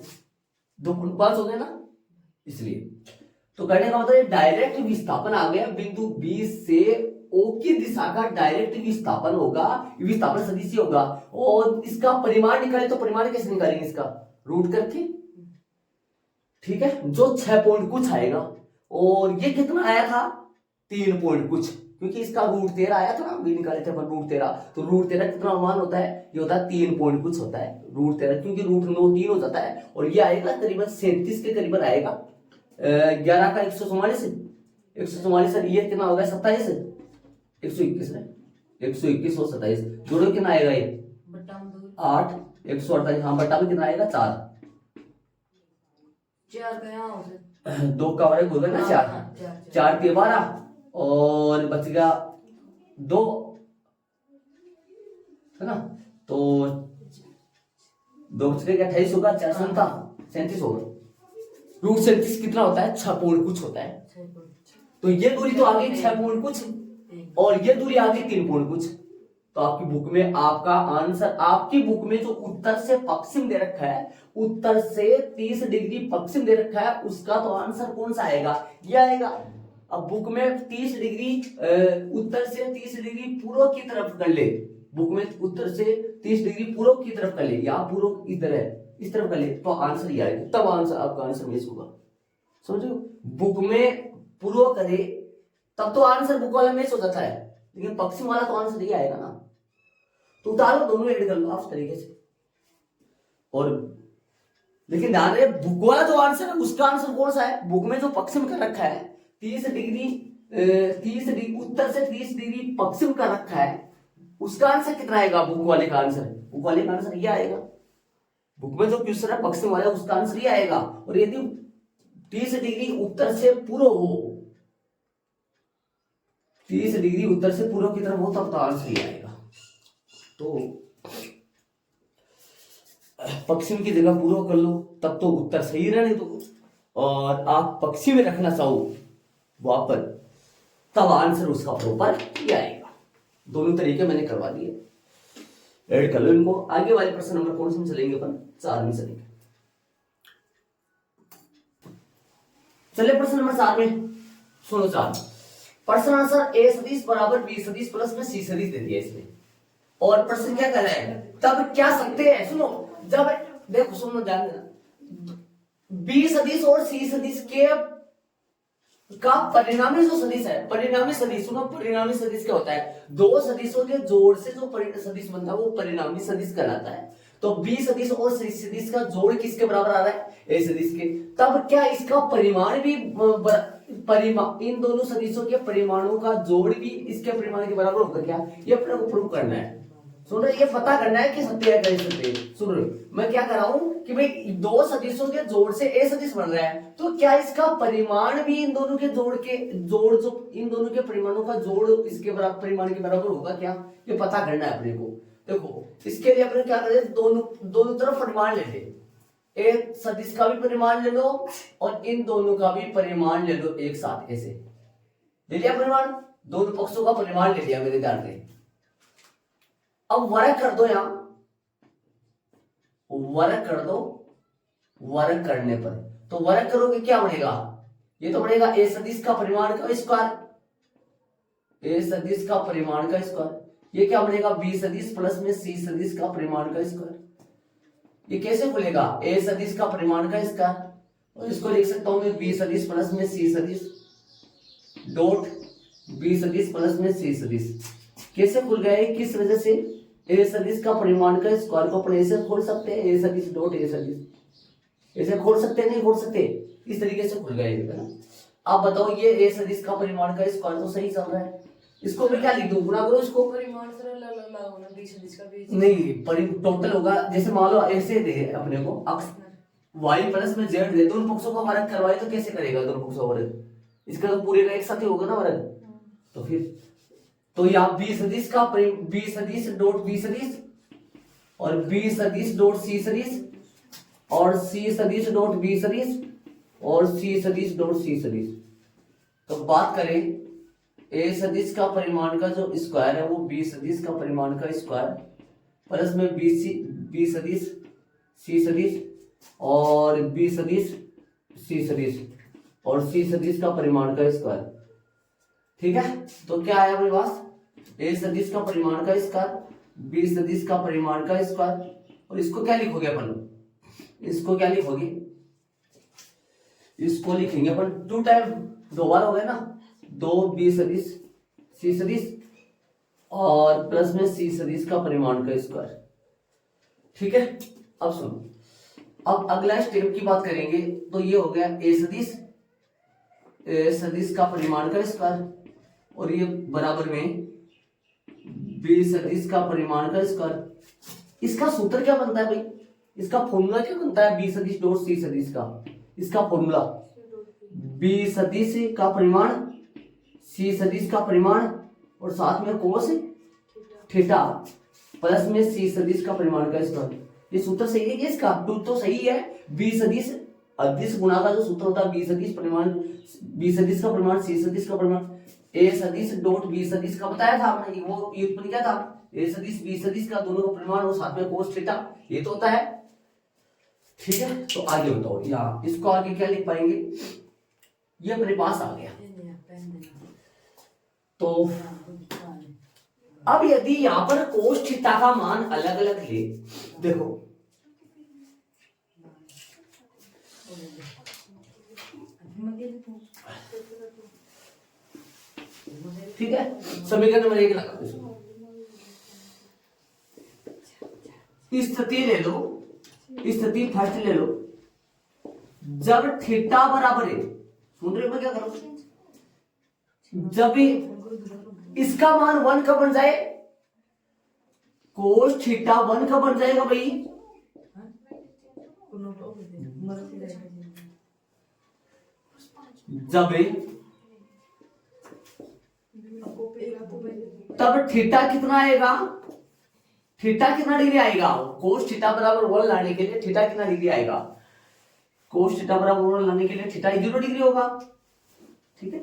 2.5 हो गए ना, इसलिए। तो कहने का मतलब डायरेक्ट विस्थापन आ गया, बिंदु बी से ओ की दिशा का डायरेक्ट विस्थापन होगा, विस्थापन सदिश होगा। और इसका परिमाण निकाले, तो परिमाण कैसे निकालेंगे, इसका रूट करके, ठीक है, जो 6 पॉइंट कुछ आएगा, और ये कितना आया था, 3 पॉइंट कुछ, क्योंकि इसका रूट 13 आया था ना, भी निकाले थे अपन रूट 13, तो रूट 13 कितना मान होता है, ये होता है 3 पॉइंट कुछ होता है रूट 13, क्योंकि रूट 9 3 हो जाता है, और ये आएगा करीबन 37 के करीबन आएगा, 11 का 144, 144 सर, ये कितना होगा, 27, 121 है, 121 और 27 जोड़ो कितना आएगा, ये 8, 148, हाँ बट्टा में कितना आएगा, 4 2 का वर्ग होगा ना, 4 4 के 12, और बच गया 2, है ना, तो 2 बच गया 28 होगा, 4 37 होगा, रूट 37 कितना होता है, 6 पॉइंट कुछ होता है। तो ये दूरी तो आ गई 6 पॉइंट कुछ, और ये दूरी आ गई 3 पॉइंट कुछ। तो आपकी बुक में आपका आंसर, आपकी बुक में जो उत्तर से पश्चिम दे रखा है, उत्तर से 30 डिग्री पश्चिम दे रखा है, उसका तो आंसर कौन सा आएगा, ये आएगा। अब बुक में 30 डिग्री उत्तर से 30 डिग्री पूर्व की तरफ कर ले, बुक में उत्तर से 30 डिग्री पूर्व की तरफ कर ले, यहाँ पूर्व इधर है, इस तरफ कर ले, तो आंसर ये आएगा, तब आंसर आपका आंसर मिस होगा, समझो। बुक में पूर्व करे तब तो आंसर बुक वाला मिस हो जाता है, लेकिन पश्चिम वाला तो आंसर ये आएगा ना, तो उतारो, दोनों ऐड कर लो आप तरीके से। और लेकिन ध्यान रहे, बुक वाला जो आंसर है उसका आंसर कौन सा है, बुक में जो पश्चिम का रखा है 30 डिग्री उत्तर से 30 डिग्री पश्चिम का रखा है, उसका आंसर कितना आएगा, बुक वाले का आंसर, बुक वाले का आंसर ये आएगा। बुक में जो क्वेश्चन है पश्चिम वाला, उसका आंसर ये आएगा। और यदि 30 डिग्री उत्तर से पूर्व हो, 30 डिग्री उत्तर से पूर्व की तरफ हो, तब तो आंसर ये आएगा। तो पश्चिम की जगह पूर्व कर लो, तब तो उत्तर सही रहने दो, और आप पश्चिम में रखना चाहो वहां पर, तब आंसर उसका प्रॉपर ये आएगा। दोनों तरीके मैंने करवा दिए, ऐड कर लो इनको। आगे वाले प्रश्न नंबर कौन से में चलेंगे अपन, 4 में चलेंगे। चलिए प्रश्न नंबर 4 में सुनो। 4 प्रश्न आंसर ए सदिश बराबर बी सदिश प्लस में सी सदिश दे दिया इसमें, और प्रश्न क्या कर रहा है, तब क्या सकते हैं, सुनो, जब देखो सुनो ध्यान देना, बी सदिश और सी सदिश के का परिणामी जो सदिश है, परिणामी सदिश, सुनो परिणामी सदिश क्या होता है, दो सदिशों के जोड़ से जो सदिश बनता है वो परिणामी सदिश कहलाता है। तो बी सदिश और सी सदिश का जोड़ किसके बराबर आ रहा है, ए सदिश के, तब क्या इसका परिमाण भी इन दोनों सदिशों के परिमाणों का जोड़ भी इसके परिमाण के बराबर होगा क्या, ये अपने को प्रूव करना है। सुन रहे, ये पता करना है कि सत्य है कि सत्य है। सुन रहे, मैं क्या कर रहा हूं कि भाई दो सदिशों के जोड़ से ए सदिश बन रहा है, तो क्या इसका परिमाण भी इन दोनों के जोड़ जो इन दोनों के परिमाणों का जोड़ इसके बराबर परिमाण के बराबर होगा क्या, ये पता करना है अपने को। देखो इसके लिए अपने क्या करें, दोनों तरफ परिमाण ले ले, एक सदिश का भी परिमाण ले लो और इन दोनों का भी परिमाण ले लो एक साथ। ऐसे ले लिया परिमाण, दोनों पक्षों का परिमाण ले लिया मेरे ध्यान में। अब वर्ग कर दो, यहां वर्ग कर दो, वर्ग करने पर तो वर्ग करोगे क्या बनेगा, ये तो बनेगा ए सदिश का परिमाण का स्क्वायर, ए सदिश का परिमाण का स्क्वायर। ये क्या बनेगा, बी सदिश प्लस में सी सदिश का परिमाण का स्क्वायर। ये कैसे खुलेगा, ए सदिश का परिमाण का स्क्वायर, और इसको लिख सकता हूं मैं बी सदिश प्लस में सी सदिश डॉट बी सदिश प्लस में सी सदिश। कैसे खुल गया, किस वजह से, ए सदिश का परिमाण का स्क्वायर को अपन ऐसे खोल सकते हैं, ए सदिश डॉट ए सदिश, ऐसे खोल सकते हैं, नहीं खोल सकते, इस तरीके से खुल गया है ना। आप बताओ, ये ए सदिश का परिमाण का स्क्वायर तो सही चल रहा है, इसको मैं क्या लिख दूं, गुणा करो इसको, परिमाण सरल अलग होना बी सदिश का बी नहीं टोटल होगा। जैसे मान लो ऐसे दे अपने को y प्लस में z दे, दोनों पक्षों का वर्ग करवाए तो कैसे करेगा, दोनों पक्षों का वर्ग, इसका तो पूरे का एक साथ ही होगा ना वर्ग। तो फिर तो यहाँ बी सदिश का बी सदिश डॉट बी सदिश और बी सदिश डॉट सी सदिश और सी सदिश डॉट बी सदिश और सी सदिश डॉट सी सदिश। तो बात करें ए सदिश का परिमाण का जो स्क्वायर है वो बी सदिश का परिमाण का स्क्वायर प्लस में बी सदिश सी सदिश और बी सदिश सी सदिश और सी सदिश का परिमाण का स्क्वायर। ठीक है, तो क्या आया अपने पास, ए सदिश का परिमाण का स्क्वायर बी सदिश का परिमाण का स्क्वायर, और इसको क्या लिखोगे अपन, इसको क्या लिखोगे, इसको लिखेंगे अपन टू टाइम, दो बार हो गए ना, दो बी सदिश सी सदिश और प्लस में सी सदिश का परिमाण का स्क्वायर। ठीक है, अब सुनो, अब अगला स्टेप की बात करेंगे, तो ये हो गया ए सदिश का परिमाण का स्क्वायर और ये बराबर में बी सदिश का परिमाण का स्क्वायर। इसका सूत्र क्या बनता है भाई, इसका फॉर्मूला क्या बनता है, बी सदिश डॉट सी सदिश का, इसका फॉर्मूला बी सदिश का परिमाण सी सदिश का परिमाण और साथ में कोस थीटा प्लस में सी सदिश का परिमाण का स्क्वायर। ये सूत्र सही है, इसका टूल तो सही है, बी सदिश अदिश गुणा का जो सूत्र होता है बी सदिश का परिमाण सी सदिश का परिमाण, ए सदिश डॉट बी सदिश का बताया था आपने, वो व्युत्पन्न क्या था, ए सदिश बी सदिश का दोनों का परिमाण और साथ में कोस थीटा, ये तो होता है। ठीक है, तो आगे बताओ, यहाँ इसको आगे क्या लिख पाएंगे, ये अपने पास आ गया। तो अब यदि यहाँ पर कोस थीटा का मान अलग अलग ले, देखो ठीक है, समीकरण नंबर 1 लगा दो, स्थिति ले लो, स्थिति फर्स्ट ले लो, जब थीटा बराबर है, सुन रहे हो मैं क्या करूं, जब इसका मान 1 कब बन जाए, कोस थीटा 1 कब बन जाएगा भाई, जब तब थीटा कितना आएगा, थीटा कितना डिग्री आएगा, कोस थीटा बराबर 1 लाने के लिए थीटा कितना डिग्री आएगा, कोस थीटा बराबर 1 लाने के लिए थीटा 0 डिग्री होगा। ठीक है,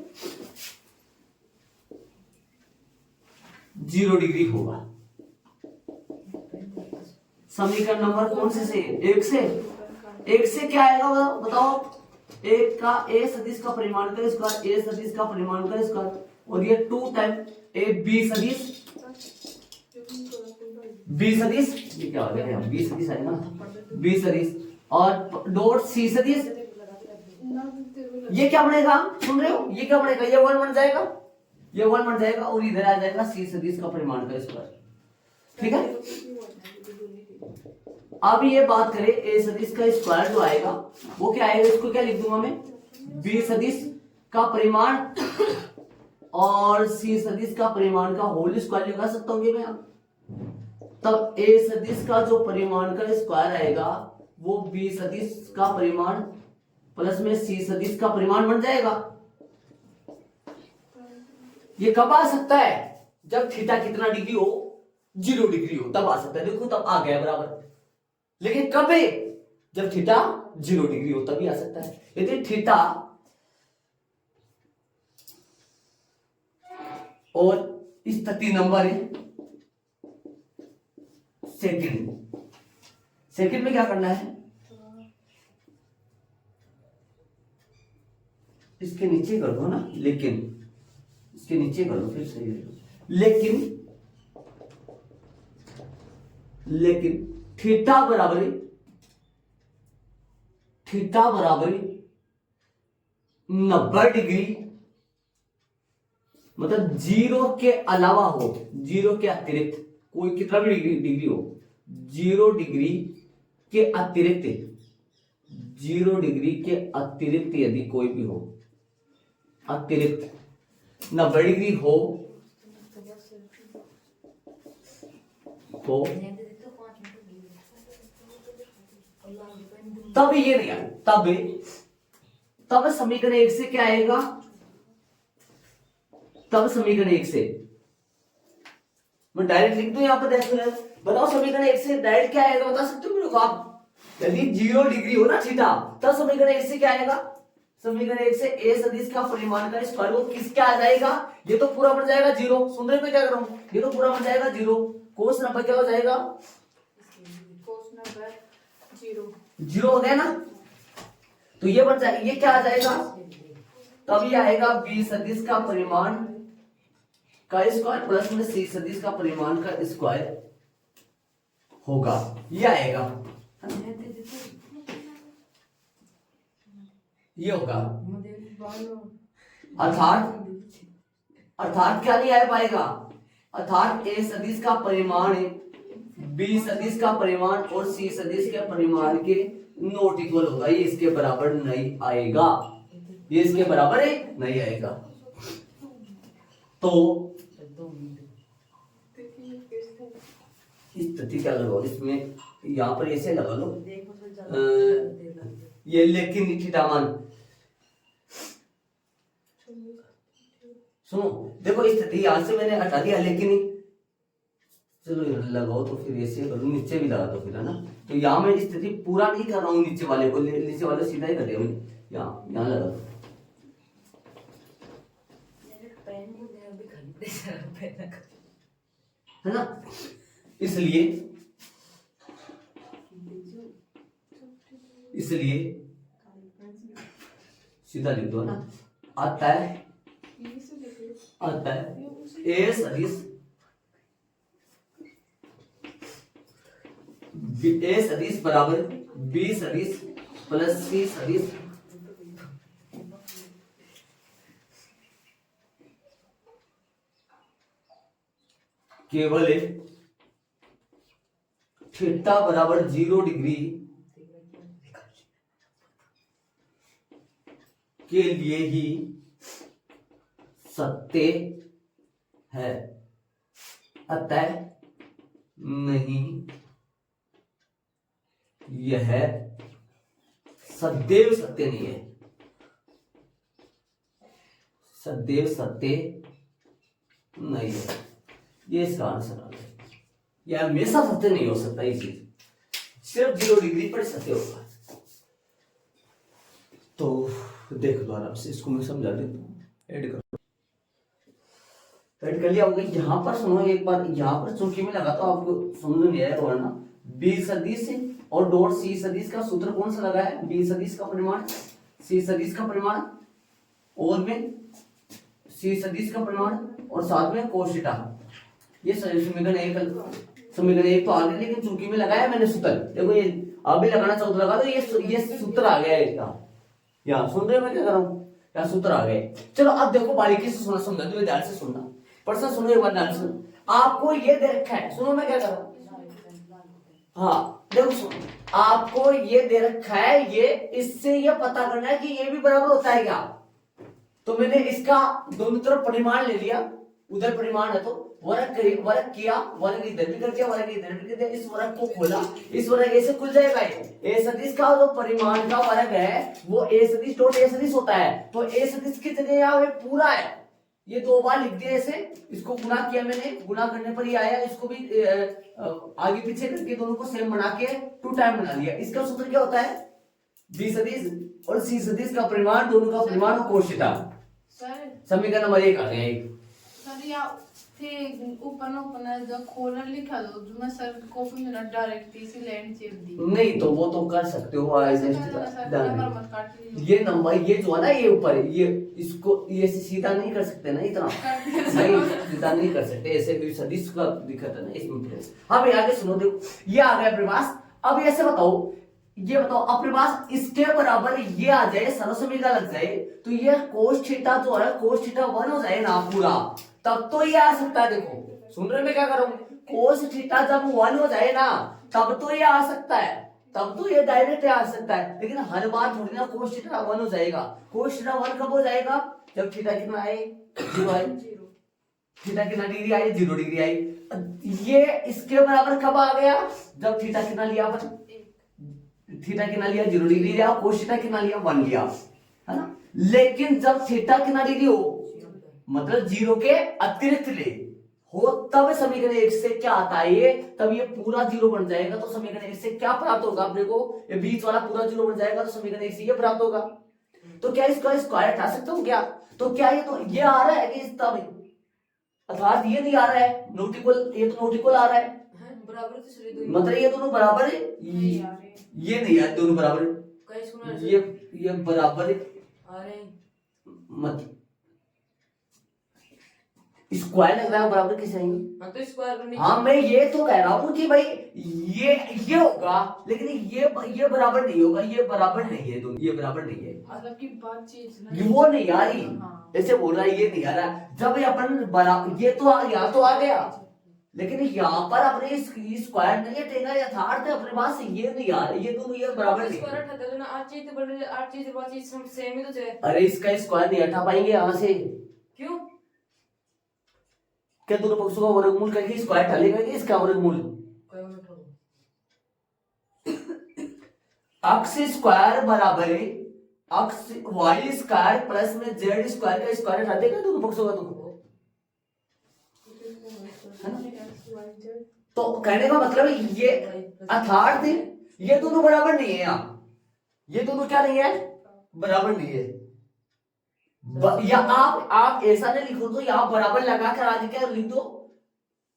0 डिग्री होगा। समीकरण नंबर कौन से 1 से क्या आएगा बताओ, एक का ए सदिश का परिमाण का स्क्वायर, ए सदिश का परिमाण का स्क्वायर और ये 2 टाइम ए बी सदिश ये क्या हो गया, बी सदिश आएगा, बी सदिश और डॉट सी सदिश, ये क्या बनेगा, सुन रहे हो, ये क्या बनेगा, ये 1 बन जाएगा, ये 1 बन जाएगा और इधर आ जाएगा सी सदिश का परिमाण का स्क्वायर। ठीक है, अब ये बात करें ए सदिश का स्क्वायर जो आएगा वो क्या आएगा, इसको क्या लिख दूंगा मैं, बी सदिश का परिमाण और सी सदिश का परिमाण का होल स्क्वायर लगा सकता हूँ मैं, तब ए सदिश का जो परिमाण का स्क्वायर आएगा वो बी सदिश का परिमाण प्लस में सी सदिश का परिमाण बन जाएगा। ये कब आ सकता है? जब थीटा कितना डिग्री हो, 0 डिग्री हो, तब आ सकता है। देखो तब आ गया बराबर। लेकिन कब है? जब थीटा 0 डिग्री हो तभी आ सकता है। यदि थीटा और स्थिति नंबर है सेकंड। सेकंड में क्या करना है? इसके नीचे कर दो ना, लेकिन इसके नीचे कर दो फिर सही रहेगा। लेकिन थीटा बराबर 90 डिग्री, मतलब 0 के अलावा हो, 0 के अतिरिक्त कोई कितना भी डिग्री हो, 0 डिग्री के अतिरिक्त, 0 डिग्री के अतिरिक्त यदि कोई भी हो, अतिरिक्त 90 डिग्री हो तब ये नहीं आएगा। तब समीकरण 1 से क्या आएगा? तब समीकरण 1 से मैं डायरेक्ट लिख दूं, यहां पर देख लो, बताओ समीकरण 1 से डायरेक्ट क्या आएगा? बता सकते हो मेरे को आप? यदि 0 डिग्री हो ना थीटा, तब समीकरण 1 से क्या आएगा? समीकरण 1 से ए सदिश का परिमाण का स्क्वायर वो किसका आ जाएगा? ये तो पूरा बन जाएगा 0। सुन रहे हो क्या कर रहा हूं? ये तो पूरा बन जाएगा 0। कोस 90 क्या हो जाएगा? कोस 90 0 हो गया ना। तो ये बन जाएगा, ये क्या आ जाएगा? तब ये आएगा बी सदिश का परिमाण का स्क्वायर प्लस में सी सदिश का परिमाण का स्क्वायर होगा, ये आएगा, ये होगा। अर्थात क्या नहीं आ पाएगा? अर्थात ए सदिश का परिमाण बी सदिश का परिमाण और सी सदिश के परिमाण के नॉट इक्वल होगा। ये इसके बराबर नहीं आएगा, ये इसके बराबर है नहीं आएगा। तो स्थिति क्या लगाओ इसमें? यहां पर ऐसे लगा लो, ये लेकिन थीटा मान, सुनो देखो स्थिति यहां से मैंने हटा दिया, लेकिन चलो लगाओ तो फिर ऐसे करो, नीचे भी लगा दो फिर, है ना। तो यहाँ मैं स्थिति पूरा नहीं कर रहा हूँ, नीचे वाले को, नीचे वाले सीधा ही कर दिया मैंने, यहाँ लगा दो, है ना। इसलिए सीधा लिख दो ना। आता है ए सदिश ए सदिश बराबर बी सदिश प्लस सी सदिश केवल थीटा बराबर 0 डिग्री के लिए ही सत्य है, अतः नहीं यह सदैव सत्य नहीं है, सदैव सत्य नहीं है। ये इसका आंसर है। यह हमेशा सत्य नहीं हो सकता, ये चीज सिर्फ 0 डिग्री पर सत्य होगा। तो देख लो आराम से, इसको मैं समझा देता हूँ। ऐड कर लिया होगा। यहाँ पर सुनो एक बार, यहाँ पर चूंकि मैं लगाता हूँ आपको समझ नहीं आएगा, वरना बी सदिश और डॉट सी सदिश का सूत्र कौन सा लगा है? बी सदिश का परिमाण, सी सदिश का परिमाण और में सी सदिश का परिमाण और साथ में कोस थीटा। ये समीकरण एक तो आ गया, लेकिन चूंकि में लगाया मैंने सूत्र, देखो ये अभी लगाना चाहो तो लगा दो, ये सूत्र आ गया इसका। यहाँ सुन रहे हो मैं क्या कर रहा हूँ? यहाँ सूत्र आ गए। चलो अब देखो बारीकी से सुना, समझा दो, ध्यान से सुनना। प्रश्न सुनो एक बार ध्यान से। आपको ये दे रखा है, सुनो मैं क्या कर रहा हूँ। हाँ देखो सुनो, आपको ये दे रखा है, ये इससे ये पता करना है कि ये भी बराबर होता है क्या। तो मैंने इसका दोनों तरफ परिमाण ले लिया, उधर परिमाण है तो वर्ग किया, वर्ग इधर भी कर दिया, वर्ग इधर भी कर दिया, इस वर्ग को खोला, इस वर्ग ऐसे खुल जाएगा। ए सदिश का जो परिमाण का वर्ग है वो ए सदिश डॉट ए सदिश होता है। तो ए सदिश की जगह यहाँ पे पूरा है, ये 2 बार लिख दिया ऐसे, इसको गुणा किया मैंने, गुणा करने पर ये आया, इसको भी आगे पीछे करके दोनों को सेम बना के 2 टाइम बना लिया। इसका सूत्र क्या होता है, बी सदिश और सी सदिश का परिमाण, दोनों का परिमाण cos थीटा। समीकरण नंबर 1 आ गया। सर या थे ऊपर जो खोलर लिखा दो जो मैं सर कॉपी में ना डायरेक्ट इसी लाइन चेप दी। नहीं तो वो तो कर सकते हो नंबर मत काट लीजिए। ये नंबर ये जो है ना ये ऊपर ये इसको ये सीधा नहीं कर सकते ना, इतना नहीं सीधा नहीं कर सकते, ऐसे भी सदिश का दिक्कत है ना इसमें प्लेस। हाँ भाई आगे सुनो, देखो ये आ गया अपने पास। अब ऐसे बताओ, ये बताओ अपने पास इसके बराबर ये आ जाए, सरसमीका लग जाए तो ये cos थीटा जो है cos थीटा 1 हो जाए ना पूरा, तब तो ये आ सकता है। देखो सुन रहे मैं क्या कर रहा हूँ, cos थीटा जब 1 हो जाए ना तब तो ये आ सकता है, तब तो ये डायरेक्ट आ सकता है। लेकिन हर बार थोड़ी ना cos थीटा 1 हो जाएगा। cos थीटा 1 कब हो जाएगा, जब थीटा कितना आए 0 आए, थीटा कितना डिग्री आई 0 डिग्री आई। ये इसके बराबर कब आ गया, जब थीटा कितना लिया अपन, थीटा कितना लिया 0 डिग्री लिया, cos थीटा कितना लिया 1 लिया, है ना। लेकिन जब थीटा कितना डिग्री हो मतलब 0 के अतिरिक्त ले हो तब समीकरण 1 से क्या आता है, ये तब ये पूरा 0 बन जाएगा। तो समीकरण 1 से क्या प्राप्त होगा अपने को, ये बीच वाला पूरा 0 बन जाएगा, तो समीकरण 1 से ये प्राप्त होगा। तो क्या इसका स्क्वायर हटा सकता हूं क्या, तो क्या ये तो ये आ रहा है कि तब अर्थात ये नहीं आ रहा है नोटिकल, ये तो नोटिकल आ रहा है बराबर, मतलब ये दोनों बराबर है, ये नहीं है दोनों बराबर, ये बराबर मत स्क्वायर लग रहा है बराबर किसे हाँ तो स्क्वायर। हाँ मैं ये तो कह रहा हूँ कि भाई ये होगा, लेकिन ये बराबर नहीं होगा, ये बराबर नहीं है, दोनों ये बराबर नहीं है, मतलब की बात चीज वो नहीं आ रही। ऐसे बोल रहा है ये नहीं आ रहा, जब ये अपन बराबर ये तो यहाँ तो आ गया, लेकिन यहाँ पर अपने स्क्वायर नहीं हटेगा, यथार्थ है अपने पास ये नहीं आ रहा, ये दोनों ये बराबर नहीं। अरे इसका स्क्वायर नहीं हटा पाएंगे यहाँ से, क्यों, क्या दोनों पक्षों का वर्गमूल करके स्क्वायर ढलेगा कि इसका वर्गमूल, अक्स स्क्वायर बराबर है अक्स वाई स्क्वायर प्लस में जेड स्क्वायर का स्क्वायर हटा देगा दोनों पक्षों का, तो कहने का मतलब ये अर्थात ये दोनों बराबर नहीं है, यहाँ ये दोनों क्या नहीं है, बराबर नहीं है। या आप ऐसा नहीं लिखो तो यहाँ बराबर लगा कर आगे क्या लिख दो,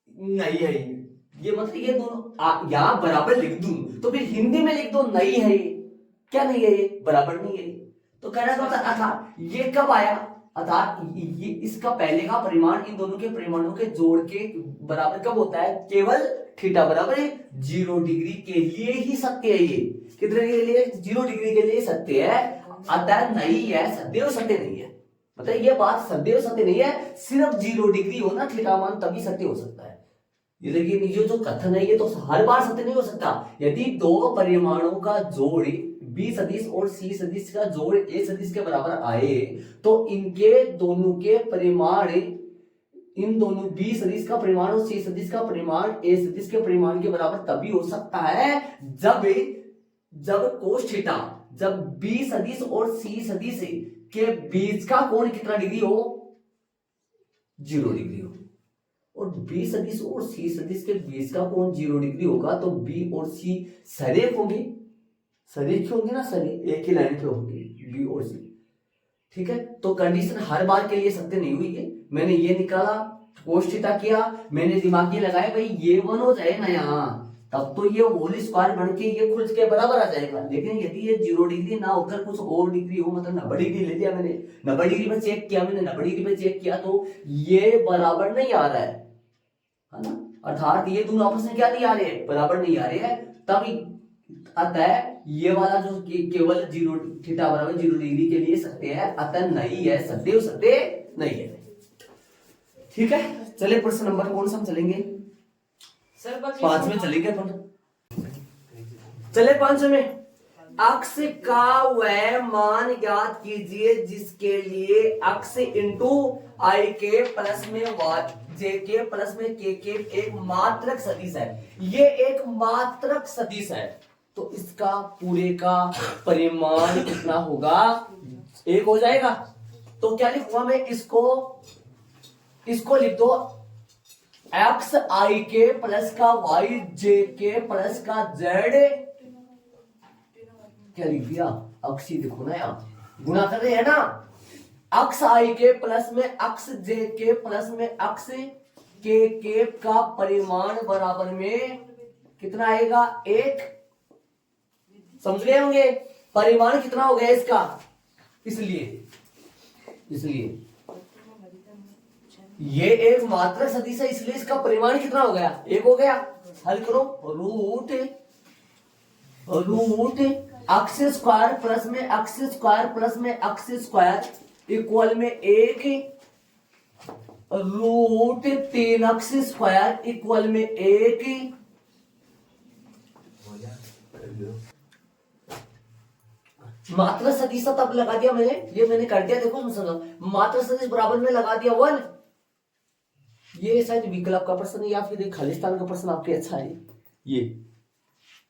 नहीं है ये मतलब ये दोनों यहाँ बराबर लिख दूं तो फिर हिंदी में लिख दो नहीं है, क्या नहीं है, ये बराबर नहीं है। तो कहना था अर्थात ये कब आया, अर्थात ये इसका पहले का परिमाण इन दोनों के परिमाणों के जोड़ के बराबर कब होता है, केवल थीटा बराबर 0 डिग्री के लिए ही सत्य है। ये कितने के लिए, 0 डिग्री के लिए सत्य है, अतः नहीं है, सदैव सत्य नहीं है। मतलब ये बात सदैव सत्य नहीं है, सिर्फ 0 डिग्री हो ना थीटा मान तभी सत्य हो सकता है। ये देखिए ये जो कथन है ये तो हर बार सत्य नहीं हो सकता। यदि दो परिमाणों का जोड़ बी सदिश और सी सदिश का जोड़ ए सदिश के बराबर आए तो इनके दोनों के परिमाण, इन दोनों बी सदिश का परिमाण और सी सदिश का परिमाण ए सदिश के परिमाण के बराबर तभी हो सकता है जब कोस थीटा, जब बी सदिश और सी सदिश के बीच का कोण कितना डिग्री हो, 0 डिग्री हो। और बी सदिश और सी सदिश के बीच का कोण 0 डिग्री होगा तो बी और सी सरेख होंगे, सरेख होंगे ना, सरेख एक ही लाइन पे होंगे बी और सी, ठीक है। तो कंडीशन हर बार के लिए सत्य नहीं हुई है। मैंने ये निकाला कोस थीटा किया, मैंने दिमाग ये लगाया भाई ये 1 हो जाए ना यहाँ, तब तो ये होल स्क्वायर बन के ये खुल के बराबर आ जाएगा। लेकिन यदि ये 0 डिग्री ना होकर कुछ और डिग्री हो, मतलब 90 डिग्री ले लिया मैंने, 90 डिग्री पे चेक किया मैंने, 90 डिग्री पे चेक किया तो ये बराबर नहीं आ रहा है ना, अर्थात ये दोनों आपस में क्या नहीं आ रहे हैं, बराबर नहीं आ रहे हैं। तब अतः ये वाला जो केवल 0 थीटा बराबर 0 डिग्री के लिए सत्य है, अतः नहीं है, सदैव सत्य नहीं है। ठीक है, चलिए प्रश्न नंबर कौन सा हम चलेंगे, 5 में चलेंगे अपन, चले 5 में। अक्ष का वह मान ज्ञात कीजिए जिसके लिए अक्ष इंटू आई के प्लस में जे के प्लस में के एक मात्रक सदिश है। ये एक मात्रक सदिश है, तो इसका पूरे का परिमाण कितना होगा? 1 हो जाएगा। तो क्या लिखूंगा मैं इसको लिख दो एक्स आई के प्लस का वाई जे के प्लस का जेड। क्या लिख दिया? अक्षी देखो ना यार, गुणा कर रहे हैं ना। अक्ष आई के प्लस में अक्ष जे के प्लस में अक्ष के का परिमाण बराबर में कितना आएगा? 1। समझ गए होंगे परिमाण कितना हो गया इसका? इसलिए ये एक मात्रक सदिश है, इसलिए इसका परिमाण कितना हो गया? 1 हो गया। हल करो, रूट अक्ष स्क्वायर प्लस में अक्ष स्क्वायर प्लस में अक्ष स्क्वायर इक्वल में 1 रूट 3 अक्ष स्क्वायर इक्वल में 1। मात्रा सदिश तब लगा दिया मैंने, ये मैंने कर दिया। देखो समझो, मात्रा सदिश बराबर में लगा दिया 1। ये शायद विकल्प का प्रश्न या फिर खालिस्तान का प्रश्न आपके अच्छा है, ये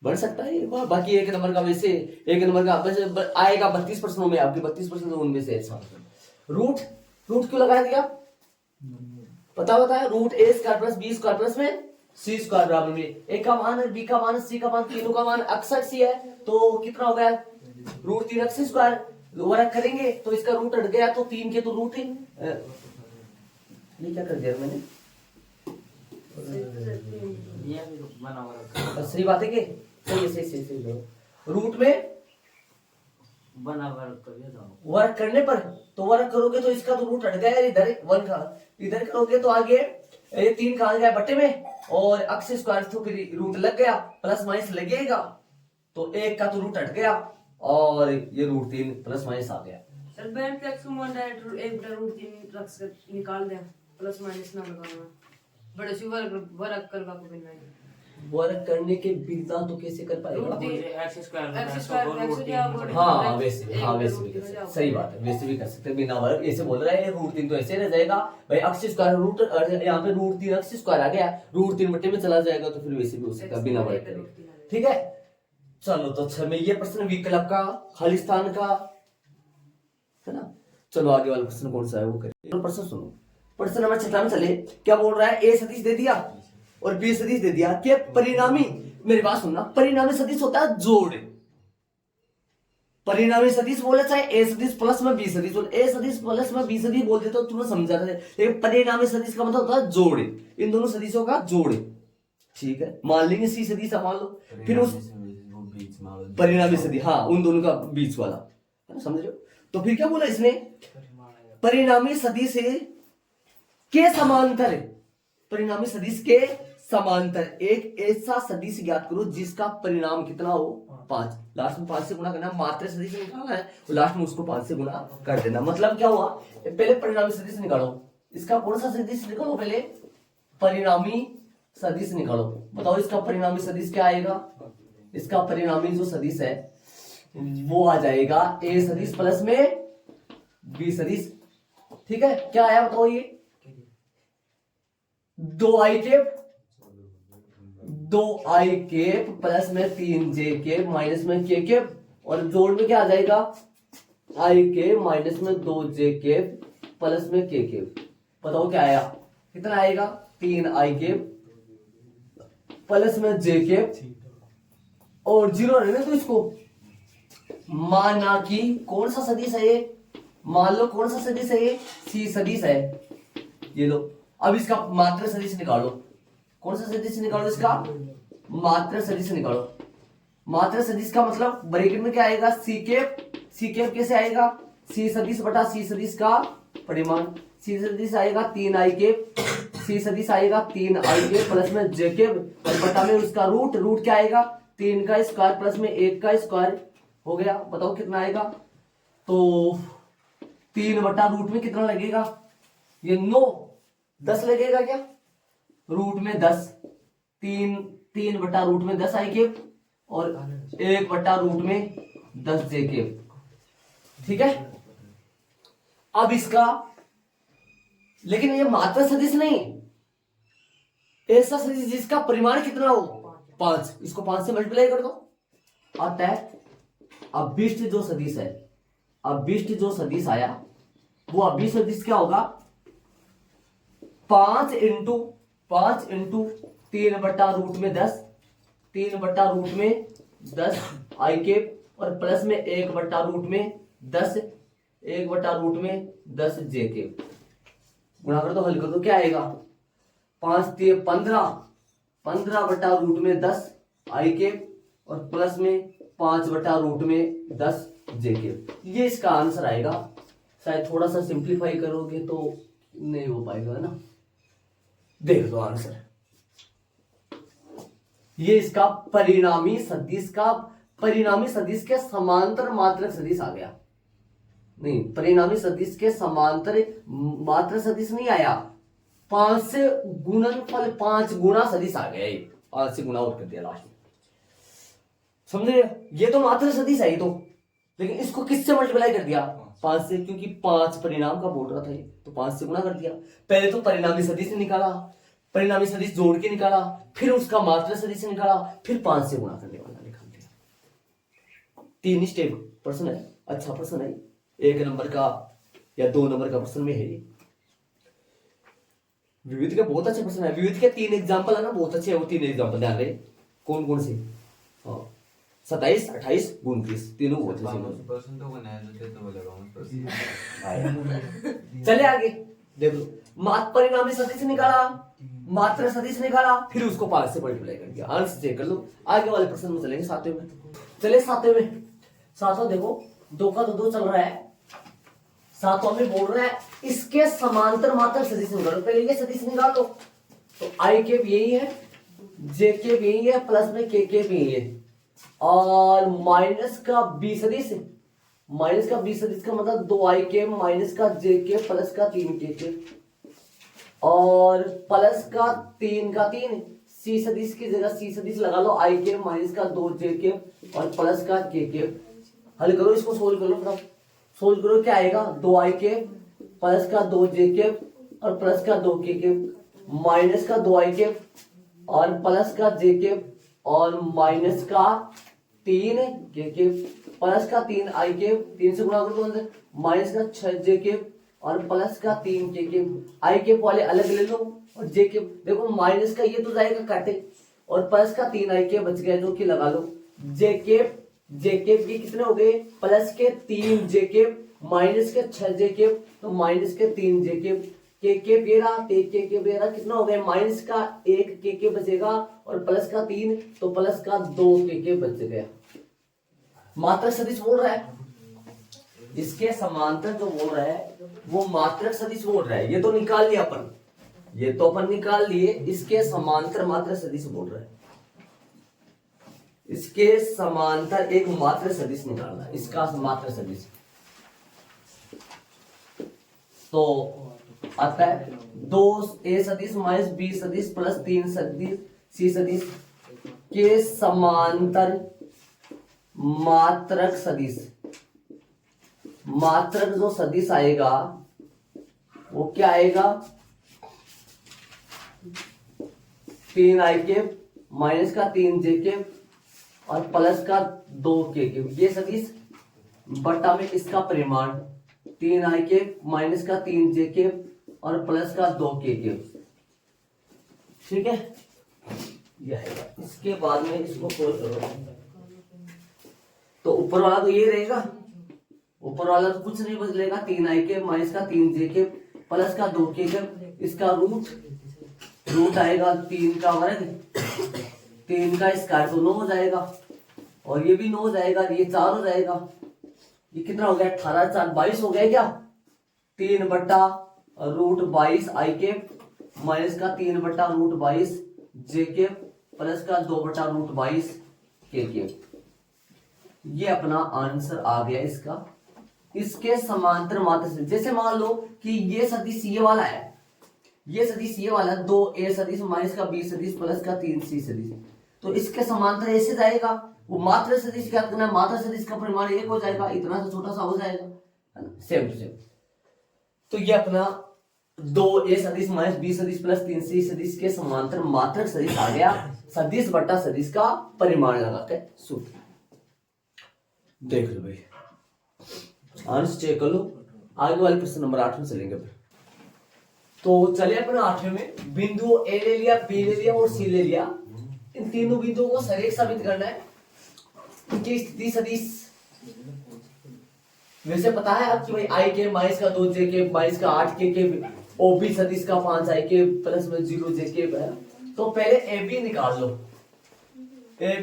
बढ़ सकता है। बाकी 1 नंबर का वैसे 1 नंबर का वैसे आएगा 32 प्रश्नों में, आपके 32 प्रश्न उनमें से अच्छा। रूट क्यों लगा दिया पता है? Root A square plus B square plus में सी स्क्वायर बराबर में ए का मान है, बी का मान, सी का मान, तीनों का मान अक्सर सी है, तो कितना हो गया? रूट 3 अक्स स्क्वायर। वर्ग करेंगे तो इसका रूट हट गया, तो 3 के तो रूट ही क्या कर दिया मैंने? सही बात है कि सही रूट में वर्क करने पर, तो वर्क करोगे तो इसका तो रूट हट गया इधर 1 का, इधर करोगे तो आगे ये 3 कहा गया बट्टे में, और अक्स स्क्वायर तो फिर रूट लग गया, प्लस माइनस लगेगा, तो 1 का तो रूट हट गया और ये रूट 3 प्लस माइनस आ गया। सर बैंक का √1 रख कर निकाल दें, प्लस माइनस ना लगाना, बड़े सी वर्क करवा को बिना वर्क करने के बिना तो कैसे कर पाएगा? हाँ वैसे भी कर सकते, सही बात है, वैसे भी कर सकते बिना वर्क। ऐसे बोल रहा है √3 तो ऐसे रह जाएगा भाई, अक्स स्क्वायर रूट यहाँ पे √3 अक्स स्क्वायर आ गया, √3 बट्टे में चला जाएगा, तो फिर वैसे भी हो सकता बिना वर्क करे। ठीक है, चलो तो अच्छा में ये प्रश्न विकल्प का, खालिस्तान का है ना। चलो आगे वाला प्रश्न कौन सा है वो करें। प्रश्न सुनो, प्रश्न नंबर 6 में चले। क्या बोल रहा है? ए सदिश दे दिया और बी सदिश दे दिया कि परिणामी, मेरी बात सुनना, परिणामी सदिश होता है जोड़। परिणामी सदिश बोले चाहे ए सदिश प्लस में बी सदिश बोले, ए सदिश प्लस में बी सदिश बोलते तो तुम्हें समझा रहे, लेकिन परिणामी सदिश का मतलब होता है जोड़, इन दोनों सदिशों का जोड़। ठीक है, मान लेंगे सी सदिश मान लो, फिर उस परिणामी सदिश, हाँ उन दोनों का बीच वाला, समझ रहे हो? तो फिर क्या बोला इसने? परिणामी सदिश के समांतर, परिणामी सदिश के समांतर एक ऐसा सदिश ज्ञात करो जिसका परिणाम कितना हो? 5। लास्ट में 5 से गुणा करना, मात्र सदिश निकालना है, और लास्ट में उसको 5 से गुणा कर देना। मतलब क्या हुआ? पहले परिणामी सदिश निकालो, इसका कौन सा सदिश निकालो? पहले परिणामी सदिश निकालो। बताओ इसका परिणामी सदिश क्या आएगा? इसका परिणामी जो सदिश है वो आ जाएगा ए सदिश प्लस में बी सदिश। ठीक है, क्या आया बताओ? ये 2i केप प्लस में 3j केप माइनस में k केप, और जोड़ में क्या आ जाएगा? i केप माइनस में 2j केप प्लस में k केप। बताओ क्या आया? कितना आएगा? 3i केप प्लस में j केप, और 0 रहने तो इसको माना कि कौन सा सदिश है ये? मान लो कौन सा सदिश है ये? सी सदिश है, ये लो। अब इसका मात्र सदिश निकालो। कौन सा सदिश निकालो? इसका मात्र सदिश निकालो। मात्र सदिश का मतलब ब्रैकेट में क्या आएगा? सी केप कैसे आएगा? सी सदिश बटा सी सदिश का परिमाण। सी सदिश आएगा 3i केप, सी सदिश आएगा 3i केप प्लस में j केप, और बटा में उसका रूट क्या आएगा? 3 का स्क्वायर प्लस में 1 का स्क्वायर हो गया। बताओ कितना आएगा? तो 3 बटा रूट में कितना लगेगा? ये 10 लगेगा क्या? रूट में 10, 3 बटा रूट में 10 आई केप, और 1 बटा रूट में 10 जे के। ठीक है, अब इसका, लेकिन ये मात्रा सदिश नहीं, ऐसा सदिश जिसका परिमाण कितना हो 5, इसको 5 से मल्टीप्लाई कर दो। अतः अभिष्ट जो सदिश है, अभिष्ट जो सदिश आया वो अभिष्ट सदिश क्या होगा, 5 इंटू 3/√10, 3/√10 आई के, और प्लस में 1/√10, 1/√10 जे के। गुणा कर दो, हल कर दो, क्या आएगा, 5 3 15, 15/√10 आई के, और प्लस में 5/√10 जे के। ये इसका आंसर आएगा। शायद थोड़ा सा सिंप्लीफाई करोगे तो नहीं हो पाएगा ना। देख दो आंसर, ये इसका परिणामी सदिश के समांतर मात्रक सदिश आ गया। नहीं, परिणामी सदिश के समांतर मात्रक सदिश नहीं आया, 5 से गुणनफल 5 गुणा सदिश आ गया। 5 से गुणा और कर दिया लास्ट में, समझे। ये तो मात्र सदिश है ये तो, लेकिन इसको किससे मल्टीप्लाई कर दिया, 5 से, क्योंकि 5 परिणाम का बोल रहा था ये, तो 5 से गुणा कर दिया। पहले तो परिणामी सदिश निकाला, परिणामी सदिश जोड़ के निकाला, फिर उसका मात्र सदिश निकाला, फिर 5 से गुणा करने वाला निकाल दिया। 3 स्टेप प्रश्न है, अच्छा प्रश्न है, 1 नंबर का या 2 नंबर का प्रश्न में है। विविध का बहुत अच्छा प्रश्न है। विविध के 3 एग्जाम्पल है ना, बहुत अच्छे है वो 3 एग्जाम्पल, ध्यान रहे कौन कौन से। 27, 28, 29 तीनों बहुत अच्छे। चले आगे देख लो, परिणामी सदिश निकाला, मात्र सदिश निकाला, फिर उसको 5 से मल्टीप्लाई कर दिया। आंसर चेक कर लो। आगे वाले प्रश्न में चलेंगे, 7वें में। चले 7वें में, 7वां देखो, 2 का 2 चल रहा है। 7वां में बोल रहा है इसके समांतर मात्रक सदिश निकालो। पहले ये सदिश निकाल लो, तो आई के यही है, जे के यही है, प्लस में के यही है, और माइनस का बी सदिश, माइनस का बी सदिश का मतलब 2 आई के माइनस का जे के प्लस का 3 के, और प्लस का 3 का 3, सी सदिश की जगह सी सदिश लगा लो, आई के माइनस का 2 जे के और प्लस का के। हल करो, इसको सोल्व कर लो, फटाफट सोल्व करो, क्या आएगा, 2 आई के प्लस का 2 जे के और प्लस का 2 के, माइनस का 2 आई के और प्लस का जे के और माइनस का 3 के प्लस का 3 आई के, 3 से गुणा कर दो, माइनस का 6 जे के और प्लस का 3 के। आई के वाले अलग ले लो, और जे के देखो, माइनस का ये तो जाएगा काटे, और प्लस का 3 आई के बच गया जो कि लगा लो। जे के भी कितने हो गए, प्लस के 3 जे के माइनस के 6 जे के, तो माइनस के 3 जे के बेरा, के बेरा कितना हो गया, माइनस का 1 के बचेगा और प्लस का 3, तो प्लस का 2 के बच गया। मात्रक सदिश बोल रहा है, इसके समांतर जो बोल रहा है वो मात्रक सदिश बोल रहा है। ये तो निकाल लिया अपन, ये तो अपन निकाल लिए, इसके समांतर मात्रक सदिश बोल रहा है। इसके समांतर एक मात्रक सदिश निकालना, इसका मात्रक सदिश, तो आता है 2 ए सदिश माइनस बी सदिश प्लस 3 सदिश सी सदिश के समांतर मात्रक सदिश। मात्रक जो सदिश आएगा वो क्या आएगा, 3 आई के माइनस का 3 जे के और प्लस का 2 के। ये सदिश बटा में इसका परिमाण 3 आई के माइनस का 3 जे के और प्लस का 2 के। ठीक है, यह है। इसके बाद में इसको सोल्व करो, तो ऊपर वाला तो ये रहेगा, ऊपर वाला तो कुछ नहीं बदलेगा, 3 आई के माइनस का 3 जे के प्लस का 2 के। इसका रूट आएगा 3 का वर्ग, 3 का स्क्वायर तो 9 हो जाएगा, और ये भी 9 हो जाएगा, ये 4 हो जाएगा। ये कितना हो गया, 18 4 22 हो गया क्या, 3/√22 आई के माइनस का 3/√22 जे के प्लस का 2/√22 के। ये अपना आंसर आ गया इसका। इसके समांतर मात्र सदिश, जैसे मान लो कि ये सदिश ये वाला है, ये सदिश ये वाला 2 ए सदिश माइनस का बी सदिश प्लस का 3 सी सदिश, तो इसके समांतर ऐसे जाएगा, वो मात्र सदिश क्या करना है, मात्र सदिश का परिमाण 1 हो जाएगा, इतना सा छोटा सा हो जाएगा, है ना, सेम टू सेम। तो ये अपना 2a सदिश माइनस b सदिश प्लस 3c सदिश के समांतर मात्रक सदिश आ गया, सदिश बटा सदिश का परिमाण लगा के सूत्र। देख लो भाई, आंसर चेक कर लो। आगे वाले प्रश्न नंबर 8 में चलेंगे। तो चलिए अपने 8वें में बिंदु ए ले लिया, बी ले लिया और सी ले लिया। इन तीनों बिंदुओं को सरेख साबित करना है, इनकी स्थिति सदिश। वैसे पता है आपकी भाई आई के माइनस का 2 जे के माइनस का 8 के ओ बी सदिश का 5 आई के प्लस में 0 जे के है। तो पहले ए बी निकाल लो, ए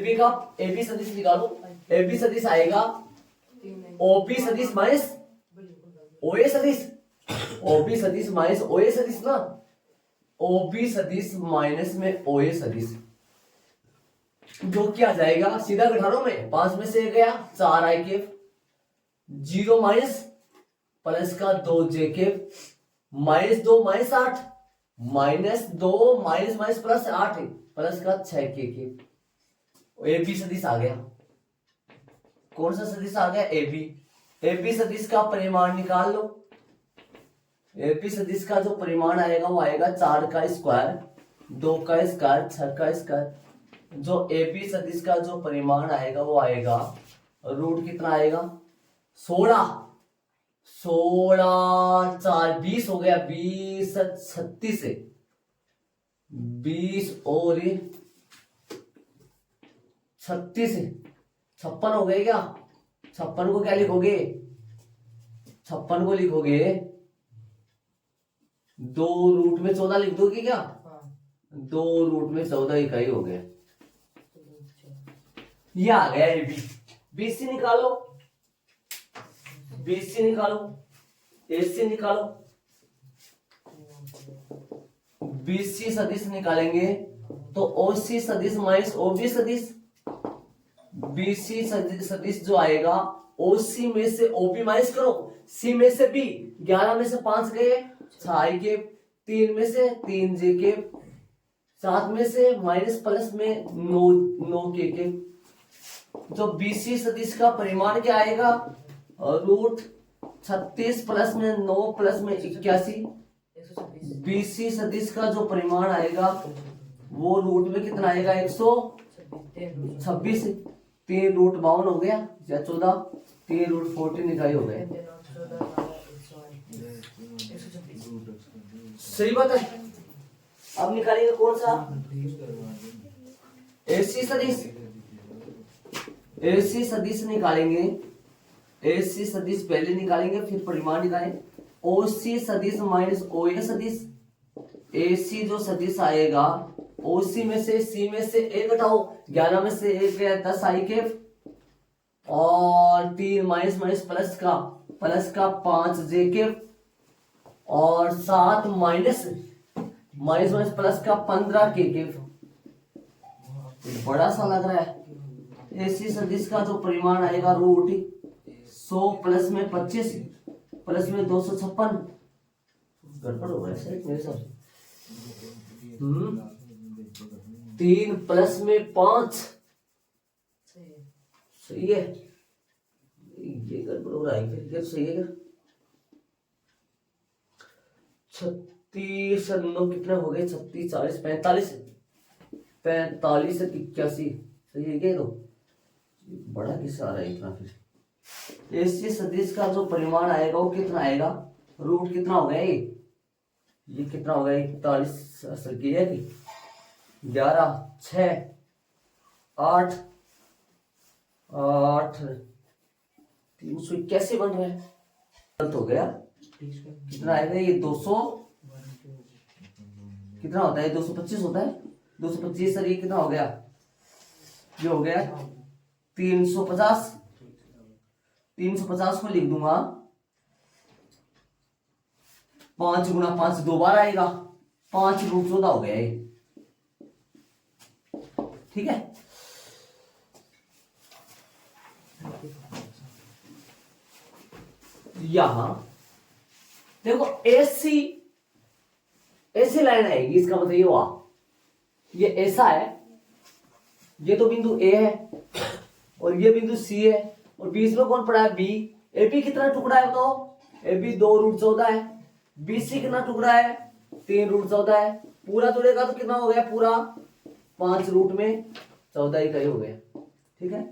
बी सदिश निकालो। ए बी सदिश आएगा ओ बी सदिश माइनस ओ ए सदिश, ओ बी सदिश माइनस ओ ए सदिश ना, ओ बी सदिश माइनस में ओ ए सदिश, जो क्या जाएगा सीधा घटाओ में, 5 में से गया 4 आई के 0 माइनस प्लस का 2 जे के minus 2 minus 8 minus 2 minus minus plus 8 plus का 6 के ए बी सदिश आ गया। कौन सा सदिश आ गया, ए बी। ए बी सदिश का परिमाण निकाल लो। ए बी सदिश का जो परिमाण आएगा वो आएगा 4 का स्क्वायर 2 का स्क्वायर 6 का स्क्वायर। जो ए बी सदिश का जो परिमाण आएगा वो आएगा रूट कितना आएगा 16 4 20 हो गया, 20 36 है, 20 और 36 56 हो गए क्या। 56 को क्या लिखोगे, 56 को लिखोगे 2 रूट में 14 लिख दोगे क्या, 2 रूट में 14 इकाई हो गया। ये आ गया ए बी। बीसी निकालो, बीसी निकालो, एसी निकालो। बीसी सदिश निकालेंगे तो ओसी सदिश माइनस ओबी सदिश, बीसी सदिश जो आएगा ओसी में से ओबी माइनस करो, सी में से बी, 11 में से 5 गए 6 आई के, 3 में से 3 जे के, 7 में से माइनस प्लस में 9 के। तो बीसी सदिश का परिमाण क्या आएगा, रूट 36 प्लस में 9 प्लस में 81। बीसी सदिश का जो परिमाण आएगा वो रूट में कितना आएगा 126, 3 रूट 52 हो गया या 14, 3 रूट 14 इकाई हो गए। सही बात है। अब निकालेंगे कौन सा, एसी सदिश। एसी सदिश निकालेंगे, एसी सदिश पहले निकालेंगे फिर परिमाण निकालेंगे। ओसी सदिश माइनस ओए सदिश, एसी जो सदिश आएगा ओसी में से सी में से ए घटाओ, 11 में से 1 गया 10 आई के, और 3 माइनस माइनस प्लस का 5 जे के, और 7 माइनस माइनस माइनस प्लस का 15 के। बड़ा सा लग रहा है। एसी सदिश का जो परिमाण आएगा रूट 100 प्लस में 25 प्लस में 256, गड़बड़ हो रहा है मेरे साथ। 3 प्लस में 5, सही है, ये गड़बड़ हो रहा है फिर, ये सही है क्या। 36 9 कितना हो गए, 36 40 45 45 81, सही है क्या। तो बड़ा किस्सा आ रहा है इतना। फिर एसी सदिश का जो परिमाण आएगा वो कितना आएगा, रूट कितना हो गया, ये कितना हो गया 41 असल की है कि 11 6 8 8 381 बन रहा है, गलत हो गया। कितना आएगा ये 200 कितना होता है, 225 होता है, 225 सर ये कितना हो गया, ये हो गया 350। 350 को लिख दूंगा 5 गुना 5 2 बार आएगा, 5 रूट 14 हो गया ये, ठीक है। यहां देखो ऐसी लाइन आएगी, इसका मतलब ये हुआ ये ऐसा है, ये तो बिंदु ए है, और ये बिंदु सी है, और बीच में कौन पड़ा है बी। एबी कितना टुकड़ा है बताओ, एबी 2√14 है, बीसी कितना टुकड़ा है 3√14 है, पूरा जोड़ेगा तो कितना हो गया पूरा 5√14 इकाई हो गया। ठीक है,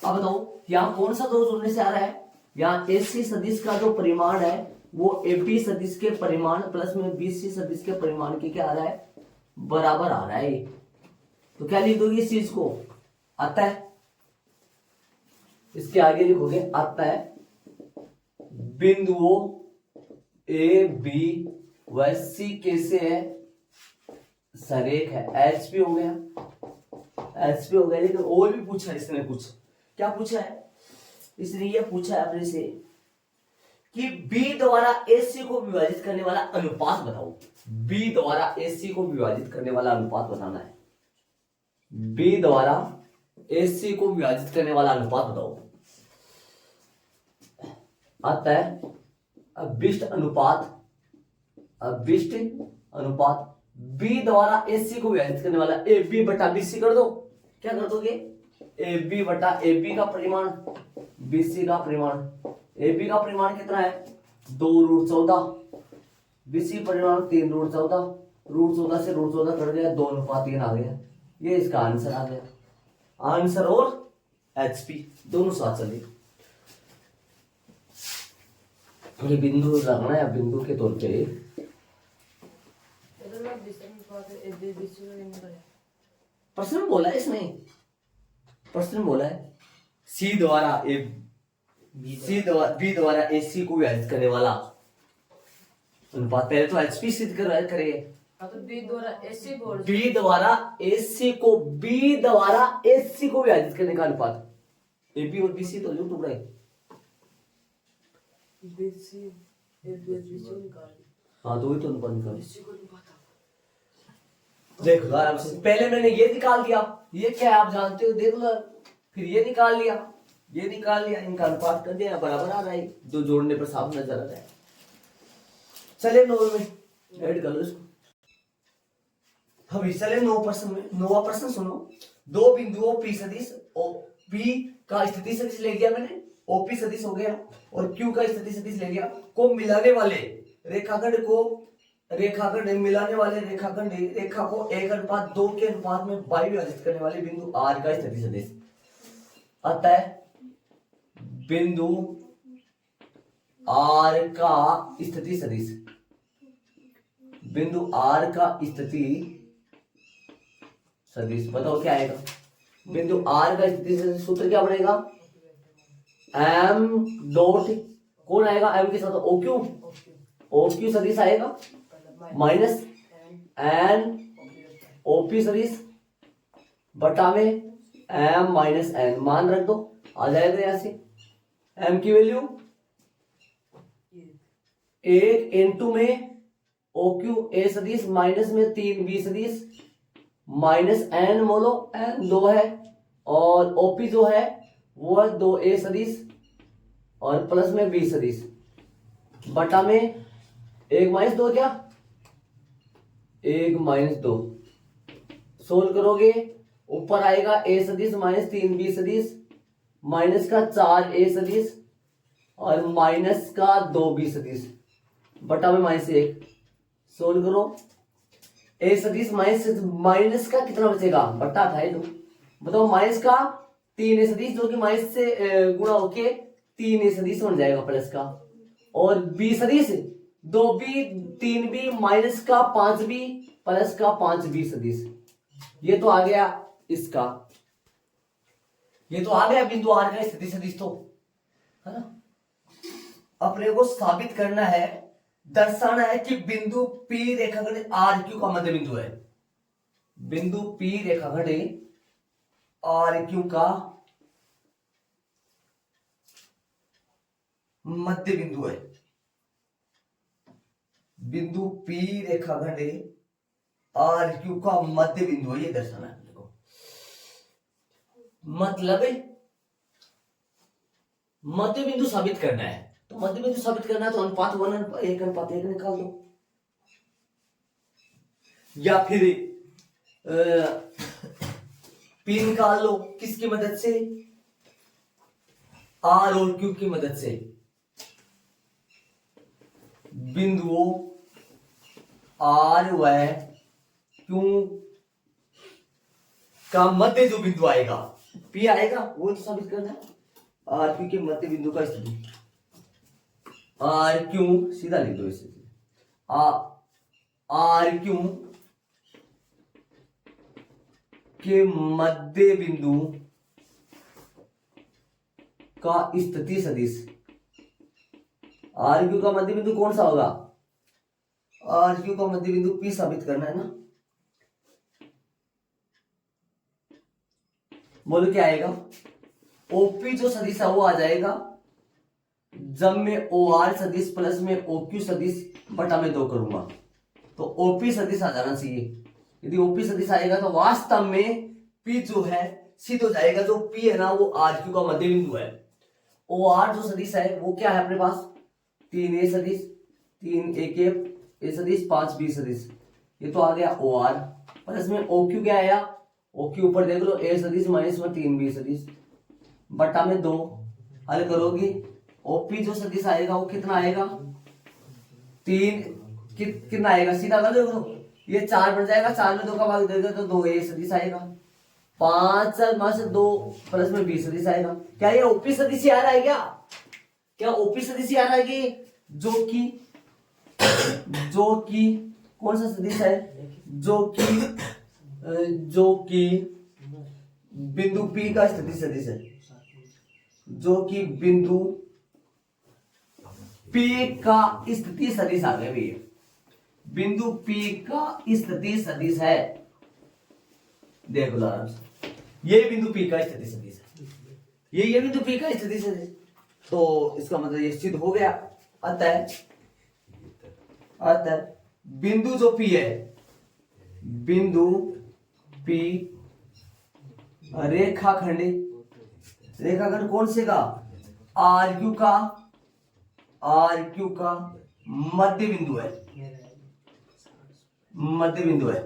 अब बताओ यहाँ कौन सा दो जोड़ने से आ रहा है, यहाँ एसी सदिश का जो परिमाण है वो एबी सदिश के परिमाण प्लस में बीसी सदिश के परिमाण की क्या आ रहा है, बराबर आ रहा है। तो क्या लिख दोगे इस चीज को, आता है, इसके आगे लिखोगे आता है बिंदुओं ए बी व सी कैसे है, सरेख है। एच पी हो गया, एच पी हो गया। लेकिन और भी पूछा है इसने, कुछ क्या पूछा है इसने, ये पूछा है अपने से कि बी द्वारा एसी को विभाजित करने वाला अनुपात बताओ। बी द्वारा एसी को विभाजित करने वाला अनुपात बताना है, बी द्वारा एसी को विभाजित करने वाला अनुपात बताओ। आता है अभिष्ट अनुपात, अभिष्ट अनुपात बी द्वारा एसी को विभाजित करने वाला ए बी बटा बीसी कर दो। क्या कर दोगे, ए बी बटा ए बी का परिमाण बीसी का परिमाण। ए बी का परिमाण कितना है 2√14, बीसी परिमाण 3√14, √14 से √14 कट गया 2:3 आ गया। ये इसका आंसर आ गया, आंसर और एचपी दोनों साथ चले। ये बिंदु लगना है, बिंदु के तौर पे प्रश्न में बोला है इसने, प्रश्न में बोला है सी द्वारा ए बी द्वारा एसी को विभाजित करने वाला अनुपात। पहले तो एचपी सिद्ध करेंगे, तो बी द्वारा एसी बोल, बी द्वारा एसी को विभाजित करने का अनुपात। एबी और बीसी तो जो टुकड़ा है, बीसी निकाल, हाँ तो वही तो अनुपात निकाल। देखो आराम से, पहले मैंने ये निकाल दिया, ये क्या है आप जानते हो, देख लो। फिर ये निकाल लिया, ये निकाल लिया, इनका अनुपात कर दिया, बराबर आ रहा है, जो जोड़ने पर साफ नजर आ रहा है। चले 9 में ऐड कर लो इसको। अभी चले 9 प्रश्न में। 9वां प्रश्न सुनो। दो बिंदुओं पी सदिश पी का स्थिति सदिश ले लिया मैंने, ओपी सदिश हो गया, और क्यू का स्थिति सदिश ले लिया, को मिलाने वाले रेखाखंड को मिलाने वाले रेखाखंड रेखा को 1:2 के अनुपात में बाई विभाजित करने वाले बिंदु आर का स्थिति सदिश। आता है बिंदु आर का स्थिति सदिश, बिंदु आर का स्थिति सदिश बताओ क्या आएगा। बिंदु आर का स्थिति सदिश सूत्र क्या बनेगा, एम डॉट कौन आएगा, एम के साथ ओ क्यू सदिश आएगा माइनस एन ओपी सदिश बटा में एम माइनस एन, मान रख दो, आ जाएगा यहां से एम की वैल्यू 1 इंटू में ओ क्यू ए सदिश माइनस में 3 बी सदिश माइनस एन बोलो, एन 2 है, और ओपी जो है वो है 2 ए सदिश और प्लस में बी सदिश बटा में 1 माइनस 2, क्या 1 माइनस 2 सोल्व करोगे ऊपर आएगा ए सदिश माइनस 3 बी सदिश माइनस का 4 ए सदिश और माइनस का 2 बी सदिश बटा में -1। सोल्व करो, ए सदिश माइनस का कितना बचेगा, बटा था ये तो, बताओ माइनस का 3 ए सदिश जो कि माइनस से गुणा होके 3 ए सदिश बन जाएगा प्लस का, और बी सदिश 2b 3b माइनस का 5b प्लस का 5b सदिश। ये तो आ गया इसका, ये तो आ गया बिंदु आर का स्थिति सदिश, तो है ना। अपने को साबित करना है, दर्शाना है कि बिंदु P रेखाखंड आर क्यू का मध्य बिंदु है, बिंदु P रेखाखंड आर क्यू का मध्य बिंदु है, बिंदु P रेखाखंड आर क्यू का मध्य बिंदु है, ये दर्शाना है अपने को। मतलब मध्य बिंदु साबित करना है, तो मध्य बिंदु साबित करना है तो अनुपात 1:1 निकाल दो, या फिर P निकाल लो, किसकी मदद से, आर और क्यू की मदद से बिंदुओं आर व क्यू का मध्य जो बिंदु आएगा, पी आएगा, वो तो साबित करना है। आर क्यू के मध्य बिंदु का स्थिति, आर क्यू सीधा लिख दो इसे, आर क्यू के मध्य बिंदु का स्थिति सदिश। आर क्यू का मध्य बिंदु कौन सा होगा? आर क्यू का मध्य बिंदु पी साबित करना है ना। बोलो क्या आएगा? ओपी जो सदिश है वो आ जाएगा जब मैं ओ आर सदिश प्लस में ओ क्यू सदिश बटा में 2 करूंगा, तो ओपी सदिश आ जाना चाहिए। यदि ओपी सदिश आएगा तो वास्तव में पी जो है सिद्ध हो जाएगा। जो पी है ना वो आर क्यू का मध्य बिंदु है। ओ आर जो सदिश है वो क्या है अपने पास? 3a सदिश, 3a सदिश, 5b सदिश, ये तो आ गया ओ आर। प्लस में ओ क्यू क्या आया? ओ क्यू ऊपर देख लो, a सदिश माइनस में 3b सदिश बटा में 2। हल करोगे ओपी जो सदिश आएगा वो कितना आएगा? 3 कितना आएगा? सीधा कर दो, ये 4 बन जाएगा, 4 में 2 का भाग देगा तो 2a सदिश आएगा। 5 में से 2 प्लस में 20 सदिश आएगा। क्या ये ओपी सदिश ही आ रहा है क्या? क्या ओपी सदिश ही आ रहा है कि जो कि कौन सा सदिश है? जो कि बिंदु P का स्थिति सदिश है, जो कि बिंदु P का स्थिति सदिश आ गया भैया। बिंदु P का स्थिति सदिश है, देख लो आराम से, ये बिंदु P का स्थिति सदिश है, ये बिंदु P का स्थिति सदिश। तो इसका मतलब ये सिद्ध हो गया। अतः बिंदु जो P है, बिंदु P रेखाखंड कौन से का? आर क्यू का मध्य बिंदु है,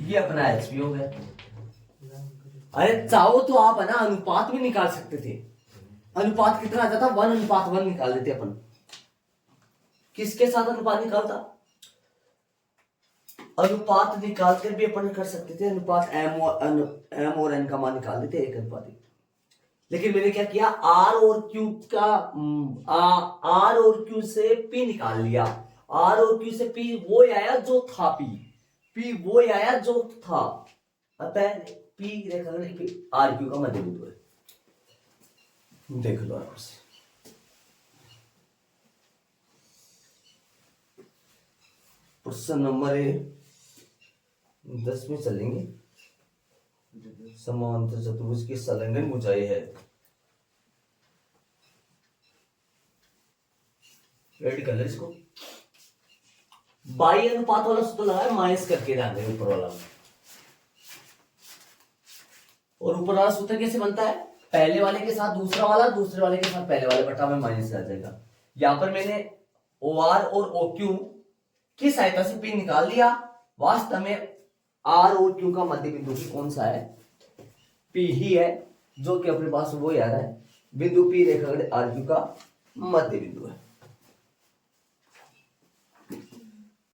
ये अपना एच पी हो गया। अरे चाहो तो आप है ना अनुपात भी निकाल सकते थे। अनुपात कितना आता था? 1:1 निकाल लेते अपन। किसके साथ अनुपात निकालता? अनुपात निकाल कर भी अपन कर सकते थे। अनुपात एम और एन का मान निकाल लेते 1:1। लेकिन मैंने क्या किया? आर और क्यू से पी निकाल लिया। आर और क्यू से पी वो आया जो था, पी वो आया जो था। अतः पी रेखाखंड आर क्यू का मध्य बिंदु है। देख लो आराम से। प्रश्न नंबर 10 में चलेंगे। समांतर चतुर्भुज की संलग्न ऊंचाई है, रेड कलर इसको बाई अनुपात वाला सूत्र लगा है, माइनस करके ध्यान दें ऊपर वाला। और ऊपर वाला सूत्र कैसे बनता है? पहले वाले के साथ दूसरा वाला, दूसरे वाले के साथ पहले वाले बटा में माइनस आ जाएगा। यहां पर मैंने ओ आर और ओ क्यू की सहायता से पी निकाल लिया। वास्तव में आर और क्यू का मध्य बिंदु भी कौन सा है? पी ही है, जो कि अपने पास वो आ रहा है। बिंदु पी रेखाखंड आर क्यू का मध्य बिंदु है।